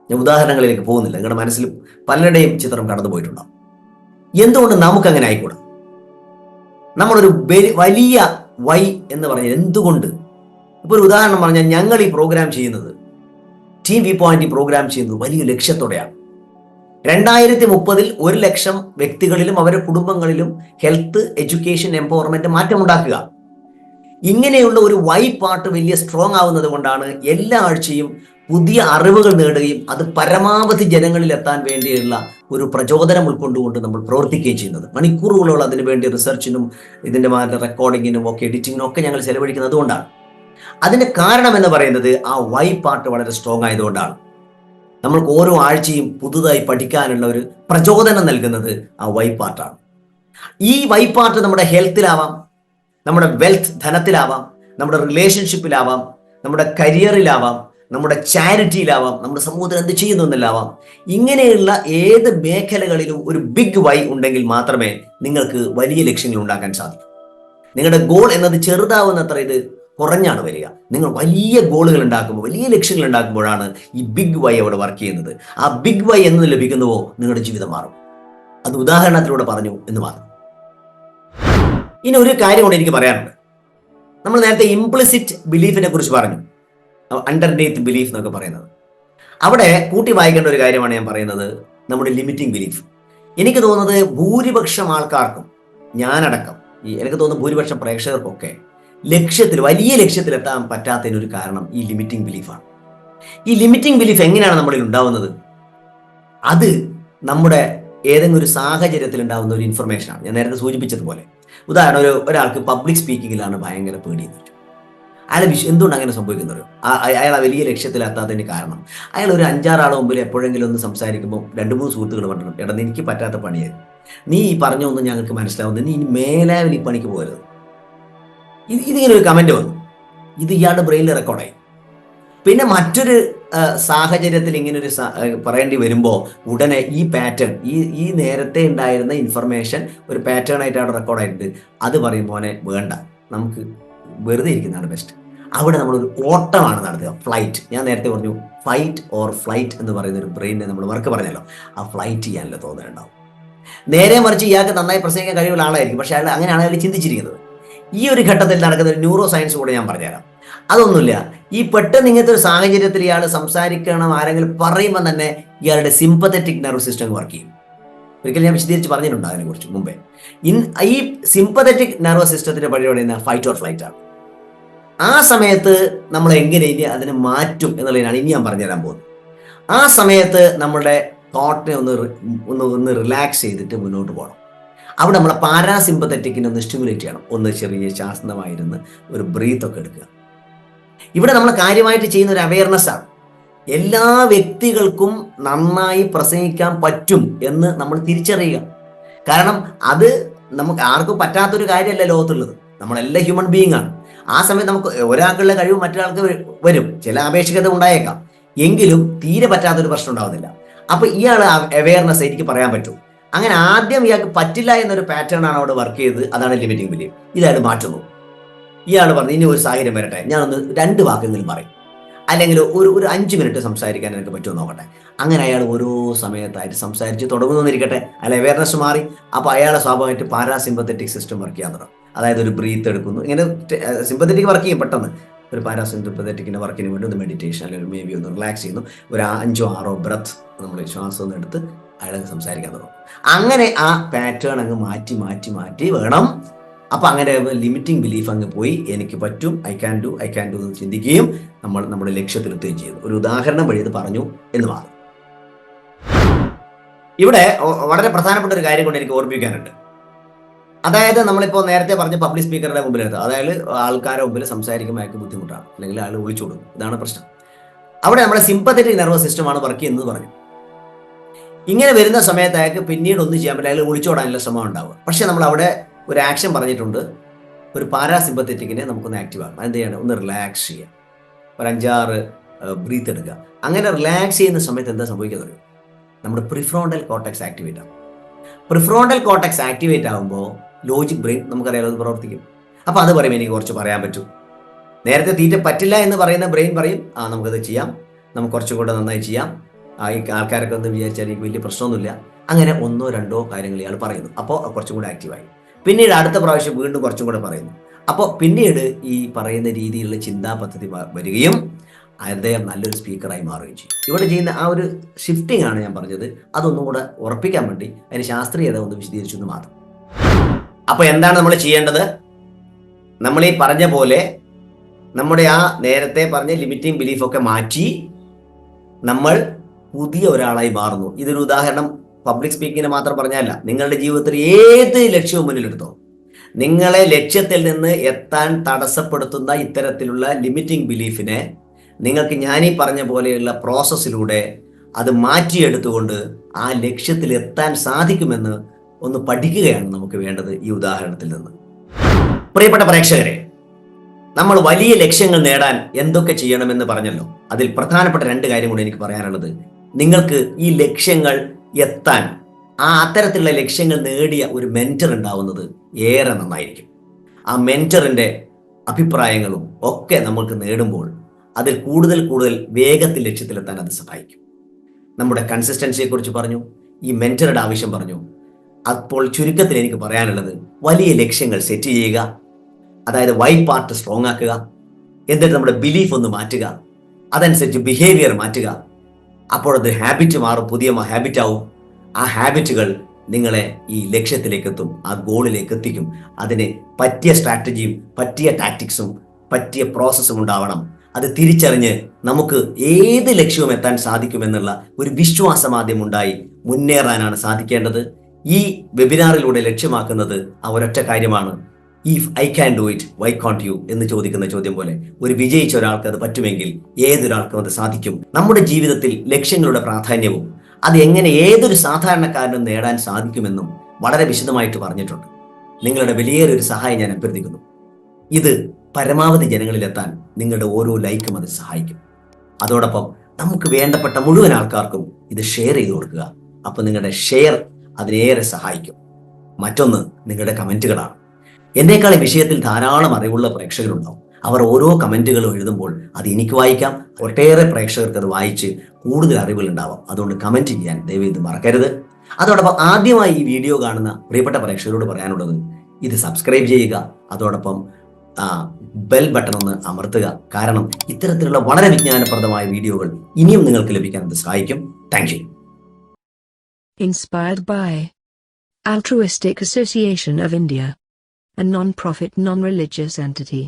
ഞാൻ ഉദാഹരണങ്ങളിലേക്ക് പോകുന്നില്ല, നിങ്ങളുടെ മനസ്സിൽ പലരുടെയും ചിത്രം കടന്നു പോയിട്ടുണ്ടാവും. എന്തുകൊണ്ട് നമുക്കങ്ങനെ ആയിക്കൂടാ? നമ്മളൊരു വലിയ വൈ എന്ന് പറഞ്ഞാൽ എന്തുകൊണ്ട്? ഇപ്പോൾ ഒരു ഉദാഹരണം പറഞ്ഞാൽ, ഞങ്ങൾ ഈ പ്രോഗ്രാം ചെയ്യുന്നത്, ടീം വി പോയിന്റ് ഈ പ്രോഗ്രാം ചെയ്യുന്നത് വലിയ ലക്ഷ്യത്തോടെയാണ്. 2030 1 ലക്ഷം വ്യക്തികളിലും അവരുടെ കുടുംബങ്ങളിലും ഹെൽത്ത്, എഡ്യൂക്കേഷൻ, എംപവർമെന്റ് മാറ്റമുണ്ടാക്കുക. ഇങ്ങനെയുള്ള ഒരു വൈ പാർട്ട് വലിയ സ്ട്രോങ് ആവുന്നത് കൊണ്ടാണ് എല്ലാ ആഴ്ചയും പുതിയ അറിവുകൾ നേടുകയും അത് പരമാവധി ജനങ്ങളിൽ എത്താൻ വേണ്ടിയുള്ള ഒരു പ്രചോദനം ഉൾക്കൊണ്ടുകൊണ്ട് നമ്മൾ പ്രവർത്തിക്കുകയും ചെയ്യുന്നത്. മണിക്കൂറുകളോളം അതിനു വേണ്ടി റിസർച്ചിനും ഇതിന്റെ റെക്കോർഡിങ്ങിനും ഒക്കെ എഡിറ്റിങ്ങിനും ഒക്കെ ഞങ്ങൾ ചെലവഴിക്കുന്നത് കൊണ്ടാണ്. അതിന്റെ കാരണം എന്ന് പറയുന്നത് ആ വൈ പാർട്ട് വളരെ സ്ട്രോങ് ആയതുകൊണ്ടാണ്. നമ്മൾക്ക് ഓരോ ആഴ്ചയും പുതുതായി പഠിക്കാനുള്ള ഒരു പ്രചോദനം നൽകുന്നത് ആ വൈ പാർട്ടാണ്. ഈ വൈ പാർട്ട് നമ്മുടെ ഹെൽത്തിലാവാം, നമ്മുടെ വെൽത്ത്, ധനത്തിലാവാം, നമ്മുടെ റിലേഷൻഷിപ്പിലാവാം, നമ്മുടെ കരിയറിലാവാം, നമ്മുടെ ചാരിറ്റിയിലാവാം, നമ്മുടെ സമൂഹത്തിൽ എന്ത് ചെയ്യുന്നു എന്നിലാവാം. ഇങ്ങനെയുള്ള ഏത് മേഖലകളിലും ഒരു ബിഗ് വൈ ഉണ്ടെങ്കിൽ മാത്രമേ നിങ്ങൾക്ക് വലിയ ലക്ഷ്യങ്ങൾ ഉണ്ടാക്കാൻ സാധിക്കൂ. നിങ്ങളുടെ ഗോൾ എന്നത് ചെറുതാവുന്നത്ര ഇത് കുറഞ്ഞാണ് വരിക. നിങ്ങൾ വലിയ ഗോളുകൾ ഉണ്ടാക്കുമ്പോൾ, വലിയ ലക്ഷ്യങ്ങൾ ഉണ്ടാക്കുമ്പോഴാണ് ഈ ബിഗ് വൈ അവിടെ വർക്ക് ചെയ്യുന്നത്. ആ ബിഗ് വൈ എന്ന് ലഭിക്കുന്നുവോ നിങ്ങളുടെ ജീവിതം മാറും. അത് ഉദാഹരണത്തിലൂടെ പറഞ്ഞു എന്ന് മാത്രം. ഇനി ഒരു കാര്യം കൂടെ എനിക്ക് പറയാനുണ്ട്. നമ്മൾ നേരത്തെ ഇംപ്ലിസിറ്റ് ബിലീഫിനെ കുറിച്ച് പറഞ്ഞു, അണ്ടർനീത്ത് ബിലീഫ് എന്നൊക്കെ പറയുന്നത്. അവിടെ കൂട്ടി വായിക്കേണ്ട ഒരു കാര്യമാണ് ഞാൻ പറയുന്നത്, നമ്മുടെ ലിമിറ്റിംഗ് ബിലീഫ്. എനിക്ക് തോന്നുന്നത് ഭൂരിപക്ഷം ആൾക്കാർക്കും, ഞാനടക്കം, എനിക്ക് തോന്നുന്നു ഭൂരിപക്ഷം പ്രേക്ഷകർക്കൊക്കെ വലിയ ലക്ഷ്യത്തിലെത്താൻ പറ്റാത്തതിനൊരു കാരണം ഈ ലിമിറ്റിംഗ് ബിലീഫാണ്. ഈ ലിമിറ്റിംഗ് ബിലീഫ് എങ്ങനെയാണ് നമ്മളിൽ ഉണ്ടാവുന്നത്? അത് നമ്മുടെ ഏതെങ്കിലും ഒരു സാഹചര്യത്തിൽ ഉണ്ടാകുന്ന ഒരു ഇൻഫർമേഷനാണ്. ഞാൻ നേരത്തെ സൂചിപ്പിച്ചതുപോലെ, ഉദാഹരണം, ഒരാൾക്ക് പബ്ലിക് സ്പീക്കിങ്ങിലാണ് ഭയങ്കര പേടിയെന്ന് വെച്ചു. അയാൾ എന്തുകൊണ്ട് അങ്ങനെ സംഭവിക്കുന്നത്? അയാൾ ആ വലിയ ലക്ഷ്യത്തിലെത്താത്തതിന് കാരണം, അയാൾ ഒരു 5-6 ആൾ മുമ്പിൽ എപ്പോഴെങ്കിലും ഒന്ന് സംസാരിക്കുമ്പോൾ 2-3 സുഹൃത്തുക്കൾ പറഞ്ഞു, എടാ എനിക്ക് പറ്റാത്ത പണിയായിരുന്നു, നീ ഈ പറഞ്ഞൊന്നും ഞങ്ങൾക്ക് മനസ്സിലാവുന്നത്, നീ ഇനി മേലെ ഈ പണിക്ക് പോകരുത്. ഇതിങ്ങനെ ഒരു കമന്റ് വന്നു. ഇത് ഇയാളുടെ ബ്രെയിനിൽ റെക്കോർഡായി. പിന്നെ മറ്റൊരു സാഹചര്യത്തിൽ ഇങ്ങനെ ഒരു പറയേണ്ടി വരുമ്പോൾ ഉടനെ ഈ പാറ്റേൺ, ഈ നേരത്തെ ഉണ്ടായിരുന്ന ഇൻഫർമേഷൻ ഒരു പാറ്റേൺ ആയിട്ട് അവിടെ റെക്കോർഡായിട്ടുണ്ട്. അത് പറയും, മോനെ വേണ്ട, നമുക്ക് വെറുതെ ഇരിക്കുന്നതാണ് ബെസ്റ്റ്. അവിടെ നമ്മളൊരു ഓട്ടമാണ് നടത്തുക, ഫ്ലൈറ്റ്. ഞാൻ നേരത്തെ പറഞ്ഞു, ഫൈറ്റ് ഓർ ഫ്ലൈറ്റ് എന്ന് പറയുന്ന ഒരു ബ്രെയിനിനെ നമ്മൾ വർക്ക് പറഞ്ഞല്ലോ, ആ ഫ്ലൈറ്റ് ചെയ്യാനുള്ള തോന്നലുണ്ടാവും. നേരെ മറിച്ച് ഇയാൾക്ക് നന്നായി പ്രസംഗിക്കാൻ കഴിവുള്ള ആളായിരിക്കും, പക്ഷെ അയാൾ അങ്ങനെയാണ് അയാൾ ചിന്തിച്ചിരിക്കുന്നത്. ഈ ഒരു ഘട്ടത്തിൽ നടക്കുന്ന ഒരു ന്യൂറോ സയൻസ് കൂടെ ഞാൻ പറഞ്ഞുതരാം. അതൊന്നുമില്ല, ഈ പെട്ടെന്ന് ഇങ്ങനത്തെ ഒരു സാഹചര്യത്തിൽ ഇയാൾ സംസാരിക്കണം, ആരെങ്കിലും പറയുമ്പോൾ തന്നെ ഇയാളുടെ സിമ്പത്തറ്റിക് നെർവ് സിസ്റ്റം വർക്ക് ചെയ്യും. ഒരിക്കലും ഞാൻ വിശദീകരിച്ച് പറഞ്ഞിട്ടുണ്ട് അതിനെക്കുറിച്ച് മുമ്പേ. ഈ സിമ്പത്തറ്റിക് നെർവ് സിസ്റ്റത്തിന്റെ പരിപാടി ഫൈറ്റ് ഓർ ഫ്ലൈറ്റ് ആണ്. ആ സമയത്ത് നമ്മൾ എങ്ങനെ ഇനി അതിനെ മാറ്റും എന്നുള്ളതിനാണ് ഇനി ഞാൻ പറഞ്ഞുതരാൻ പോകുന്നത്. ആ സമയത്ത് നമ്മുടെ തോട്ടിനെ ഒന്ന് റിലാക്സ് ചെയ്തിട്ട് മുന്നോട്ട് പോകണം. അവിടെ നമ്മളെ പാരാസിമ്പത്തറ്റിക്കിനെ ഒന്ന് സ്റ്റിമുലേറ്റ് ചെയ്യണം. ഒന്ന് ചെറിയ ശാന്തമായിരുന്ന് ഒരു ബ്രീത്ത് ഒക്കെ എടുക്കുക. ഇവിടെ നമ്മൾ കാര്യമായിട്ട് ചെയ്യുന്ന ഒരു അവയർനെസ് ആണ്. എല്ലാ വ്യക്തികൾക്കും നന്നായി പ്രസംഗിക്കാൻ പറ്റും എന്ന് നമ്മൾ തിരിച്ചറിയുക. കാരണം അത് നമുക്ക് ആർക്കും പറ്റാത്തൊരു കാര്യമല്ല ലോകത്തുള്ളത്. നമ്മളെല്ലാം ഹ്യൂമൻ ബീയിങ് ആണ്. ആ സമയത്ത് നമുക്ക് ഒരാൾക്കുള്ള കഴിവ് മറ്റൊരാൾക്ക് വരും, ചില ആപേക്ഷികത ഉണ്ടായേക്കാം, എങ്കിലും തീരെ പറ്റാത്തൊരു പ്രശ്നം ഉണ്ടാവുന്നില്ല. അപ്പൊ ഇയാൾ അവയർനെസ് എനിക്ക് പറയാൻ പറ്റും. അങ്ങനെ ആദ്യം ഇയാൾക്ക് പറ്റില്ല എന്നൊരു പാറ്റേൺ ആണ് അവിടെ വർക്ക് ചെയ്തത്. അതാണ് ലിമിറ്റിംഗ് ബിലീഫ്. ഇയാൾ മാറ്റുന്നു. ഇയാൾ പറഞ്ഞു ഇനി ഒരു സാഹചര്യം വരട്ടെ, ഞാനൊന്ന് 2 വാക്കെങ്കിലും പറയും, അല്ലെങ്കിൽ ഒരു 5 മിനിറ്റ് സംസാരിക്കാൻ എനിക്ക് പറ്റുമോ നോക്കട്ടെ. അങ്ങനെ അയാൾ ഓരോ സമയത്തായിട്ട് സംസാരിച്ച് തുടങ്ങുന്നിരിക്കട്ടെ, അല്ല അവയർനെസ് മാറി. അപ്പോൾ അയാളെ സ്വാഭാവികമായിട്ട് പാരാസിമ്പത്തറ്റിക് സിസ്റ്റം വർക്ക് ചെയ്യാൻ തുടങ്ങും. അതായത് ഒരു ബ്രീത്ത് എടുക്കുന്നു. ഇങ്ങനെ സിമ്പത്തറ്റിക് വർക്ക് ചെയ്യും പെട്ടെന്ന്. ഒരു പാരാസിമ്പത്തറ്റിക്കിൻ്റെ വർക്കിന് വേണ്ടി ഒന്ന് മെഡിറ്റേഷൻ അല്ലെങ്കിൽ മേ ബി ഒന്ന് റിലാക്സ് ചെയ്യുന്നു. ഒരു 5-6 ബ്രത്ത് നമ്മൾ ശ്വാസം ഒന്ന് എടുത്ത് അയാൾക്ക് സംസാരിക്കാൻ തുടങ്ങും. അങ്ങനെ ആ പാറ്റേൺ അങ്ങ് മാറ്റി വേണം. അപ്പം അങ്ങനെ ലിമിറ്റിംഗ് ബിലീഫ് അങ്ങ് പോയി, എനിക്ക് പറ്റും, ഐ ക്യാൻ ഡു എന്ന് ചിന്തിക്കുകയും നമ്മൾ നമ്മുടെ ലക്ഷ്യത്തിലെത്തുകയും ചെയ്യുന്നു. ഒരു ഉദാഹരണം വഴി ഇത് പറഞ്ഞു എന്ന് മാറും. ഇവിടെ വളരെ പ്രധാനപ്പെട്ട ഒരു കാര്യം കൊണ്ട് എനിക്ക് ഓർമ്മിക്കാനുണ്ട്. അതായത് നമ്മളിപ്പോൾ നേരത്തെ പറഞ്ഞ പബ്ലിക് സ്പീക്കറുടെ മുമ്പിലെടുത്ത്, അതായത് ആൾക്കാരുടെ മുമ്പിൽ സംസാരിക്കുമ്പോൾ അയാൾക്ക് ബുദ്ധിമുട്ടാണ്, അല്ലെങ്കിൽ അയാൾ ഒളിച്ചു കൊടുക്കും. ഇതാണ് പ്രശ്നം. അവിടെ നമ്മുടെ സിമ്പത്തറ്റിക് നെർവസ് സിസ്റ്റമാണ് വർക്ക് ചെയ്യുന്നത് പറഞ്ഞു. ഇങ്ങനെ വരുന്ന സമയത്ത് അയാൾക്ക് പിന്നീട് ഒന്നും ചെയ്യാൻ പറ്റില്ല, അയാൾ ഒളിച്ചോടാനുള്ള ശ്രമം ഉണ്ടാവുക. പക്ഷെ നമ്മൾ അവിടെ ഒരു ആക്ഷൻ പറഞ്ഞിട്ടുണ്ട്, ഒരു പാരാസിമ്പത്തറ്റിക്കിനെ നമുക്കൊന്ന് ആക്റ്റീവ് ആക്കാം. എന്ത് ചെയ്യണം? ഒന്ന് റിലാക്സ് ചെയ്യാം, ഒരു 5-6 ബ്രീത്ത് എടുക്കുക. അങ്ങനെ റിലാക്സ് ചെയ്യുന്ന സമയത്ത് എന്താ സംഭവിക്കുന്നത്? നമ്മുടെ പ്രിഫ്രോണ്ടൽ കോർട്ടെക്സ് ആക്ടിവേറ്റ് ആകും. പ്രിഫ്രോണ്ടൽ കോർട്ടെക്സ് ആക്ടിവേറ്റ് ആകുമ്പോൾ ലോജിക് ബ്രെയിൻ നമുക്കറിയാലോ അത് പ്രവർത്തിക്കും. അപ്പോൾ അത് പറയും എനിക്ക് കുറച്ച് പറയാൻ പറ്റും. നേരത്തെ തീറ്റ പറ്റില്ല എന്ന് പറയുന്ന ബ്രെയിൻ പറയും നമുക്കത് ചെയ്യാം, നമുക്ക് കുറച്ചും കൂടെ നന്നായി ചെയ്യാം, ഈ ആൾക്കാരൊക്കെ ഒന്ന് വിചാരിച്ചാൽ എനിക്ക് വലിയ പ്രശ്നമൊന്നുമില്ല. അങ്ങനെ 1-2 കാര്യങ്ങൾ ഇയാൾ പറയുന്നു. അപ്പോൾ കുറച്ചും കൂടെ ആക്റ്റീവായി. പിന്നീട് അടുത്ത പ്രാവശ്യം വീണ്ടും കുറച്ചും കൂടെ പറയുന്നു. അപ്പോൾ പിന്നീട് ഈ പറയുന്ന രീതിയിലുള്ള ചിന്താ പദ്ധതി വരികയും അദ്ദേഹം നല്ലൊരു സ്പീക്കറായി മാറുകയും ചെയ്യും. ഇവിടെ ചെയ്യുന്ന ആ ഒരു ഷിഫ്റ്റിംഗ് ആണ് ഞാൻ പറഞ്ഞത്. അതൊന്നും കൂടെ ഉറപ്പിക്കാൻ വേണ്ടി അതിന് ശാസ്ത്രീയത ഒന്ന് വിശദീകരിച്ചു എന്ന് മാത്രം. അപ്പോൾ എന്താണ് നമ്മൾ ചെയ്യേണ്ടത്? നമ്മൾ ഈ പറഞ്ഞ പോലെ നമ്മുടെ ആ നേരത്തെ പറഞ്ഞ ലിമിറ്റിംഗ് ബിലീഫൊക്കെ മാറ്റി നമ്മൾ പുതിയ ഒരാളായി മാറുന്നു. ഇതൊരു ഉദാഹരണം പബ്ലിക് സ്പീക്കിങ്ങിന് മാത്രം പറഞ്ഞല്ല, നിങ്ങളുടെ ജീവിതത്തിൽ ഏത് ലക്ഷ്യവും മുന്നിലെടുത്തോ, നിങ്ങളെ ലക്ഷ്യത്തിൽ നിന്ന് എത്താൻ തടസ്സപ്പെടുത്തുന്ന ഇത്തരത്തിലുള്ള ലിമിറ്റിംഗ് ബിലീഫിനെ നിങ്ങൾക്ക് ഞാനീ പറഞ്ഞ പോലെയുള്ള പ്രോസസ്സിലൂടെ അത് മാറ്റിയെടുത്തുകൊണ്ട് ആ ലക്ഷ്യത്തിൽ എത്താൻ സാധിക്കുമെന്ന് ഒന്ന് പഠിക്കുകയാണ് നമുക്ക് വേണ്ടത് ഈ ഉദാഹരണത്തിൽ നിന്ന്. പ്രിയപ്പെട്ട പ്രേക്ഷകരെ, നമ്മൾ വലിയ ലക്ഷ്യങ്ങൾ നേടാൻ എന്തൊക്കെ ചെയ്യണമെന്ന് പറഞ്ഞല്ലോ. അതിൽ പ്രധാനപ്പെട്ട 2 കാര്യം കൂടി എനിക്ക് പറയാനുള്ളത്. നിങ്ങൾക്ക് ഈ ലക്ഷ്യങ്ങൾ എത്താൻ, അത്തരത്തിലുള്ള ലക്ഷ്യങ്ങൾ നേടിയ ഒരു മെന്റർ ഉണ്ടാവുന്നത് ഏറെ നന്നായിരിക്കും. ആ മെന്ററിന്റെ അഭിപ്രായങ്ങളും ഒക്കെ നമുക്ക് നേടുമ്പോൾ അതിൽ കൂടുതൽ വേഗത്തിൽ ലക്ഷ്യത്തിലെത്താൻ അത് സഹായിക്കും. നമ്മുടെ കൺസിസ്റ്റൻസിയെ കുറിച്ച് പറഞ്ഞു, ഈ മെന്ററുടെ ആവശ്യം പറഞ്ഞു. അപ്പോൾ ചുരുക്കത്തിൽ എനിക്ക് പറയാനുള്ളത്, വലിയ ലക്ഷ്യങ്ങൾ സെറ്റ് ചെയ്യുക, അതായത് വൈ പാർട്ട് സ്ട്രോങ് ആക്കുക, എന്നിട്ട് നമ്മുടെ ബിലീഫ് ഒന്ന് മാറ്റുക, അതനുസരിച്ച് ബിഹേവിയർ മാറ്റുക. അപ്പോഴത് ഹാബിറ്റ് മാറും, പുതിയ ഹാബിറ്റ് ആവും. ആ ഹാബിറ്റുകൾ നിങ്ങളെ ഈ ലക്ഷ്യത്തിലേക്ക് എത്തും, ആ ഗോളിലേക്ക് എത്തിക്കും. അതിന് പറ്റിയ സ്ട്രാറ്റജിയും പറ്റിയ ടാക്ടിക്സും പറ്റിയ പ്രോസസ്സും ഉണ്ടാവണം. അത് തിരിച്ചറിഞ്ഞ് നമുക്ക് ഏത് ലക്ഷ്യവും എത്താൻ സാധിക്കുമെന്നുള്ള ഒരു വിശ്വാസം ആദ്യം ഉണ്ടായി മുന്നേറാനാണ് സാധിക്കേണ്ടത്. ഈ വെബിനാറിലൂടെ ലക്ഷ്യമാക്കുന്നത് ആ ഒരൊറ്റ കാര്യമാണ്. If I can do it why can't you എന്ന് ചോദിക്കുന്ന ചോദ്യം പോലെ, ഒരു വിജയിച്ച ഒരാൾക്ക് അത് പറ്റുമെങ്കിൽ ഏതൊരാൾക്കും അത് സാധിക്കും. നമ്മുടെ ജീവിതത്തിൽ ലക്ഷ്യങ്ങളുടെ പ്രാധാന്യവും അത് എങ്ങനെ ഏതൊരു സാധാരണക്കാരനും നേടാൻ സാധിക്കുമെന്നും വളരെ വിശദമായിട്ട് പറഞ്ഞിട്ടുണ്ട്. നിങ്ങളുടെ വലിയൊരു സഹായം ഞാൻ അഭ്യർത്ഥിക്കുന്നു. ഇത് പരമാവധി ജനങ്ങളിലെത്താൻ നിങ്ങളുടെ ഓരോ ലൈക്കും അത് സഹായിക്കും. അതോടൊപ്പം നമുക്ക് വേണ്ടപ്പെട്ട മുഴുവൻ ആൾക്കാർക്കും ഇത് ഷെയർ ചെയ്ത് കൊടുക്കുക. അപ്പോൾ നിങ്ങളുടെ ഷെയർ അതിനേറെ സഹായിക്കും. മറ്റൊന്ന് നിങ്ങളുടെ കമൻറ്റുകളാണ്. എന്നേക്കാൾ ഈ വിഷയത്തിൽ ധാരാളം അറിവുള്ള പ്രേക്ഷകരുണ്ടാവും. അവർ ഓരോ കമൻറ്റുകളും എഴുതുമ്പോൾ അത് എനിക്ക് വായിക്കാം, ഒട്ടേറെ പ്രേക്ഷകർക്ക് അത് വായിച്ച് കൂടുതൽ അറിവുകൾ ഉണ്ടാവാം. അതുകൊണ്ട് കമൻറ്റ് ചെയ്യാൻ ദയവായി ഇത് മറക്കരുത്. അതോടൊപ്പം ആദ്യമായി ഈ വീഡിയോ കാണുന്ന പ്രിയപ്പെട്ട പ്രേക്ഷകരോട് പറയാനുള്ളത്, ഇത് സബ്സ്ക്രൈബ് ചെയ്യുക. അതോടൊപ്പം ബെൽ ബട്ടൺ ഒന്ന് അമർത്തുക. കാരണം ഇത്തരത്തിലുള്ള വളരെ വിജ്ഞാനപ്രദമായ വീഡിയോകൾ ഇനിയും നിങ്ങൾക്ക് ലഭിക്കാൻ ഇത് സഹായിക്കും. Thank you. Inspired by Altruistic Association of India, a non-profit non-religious entity.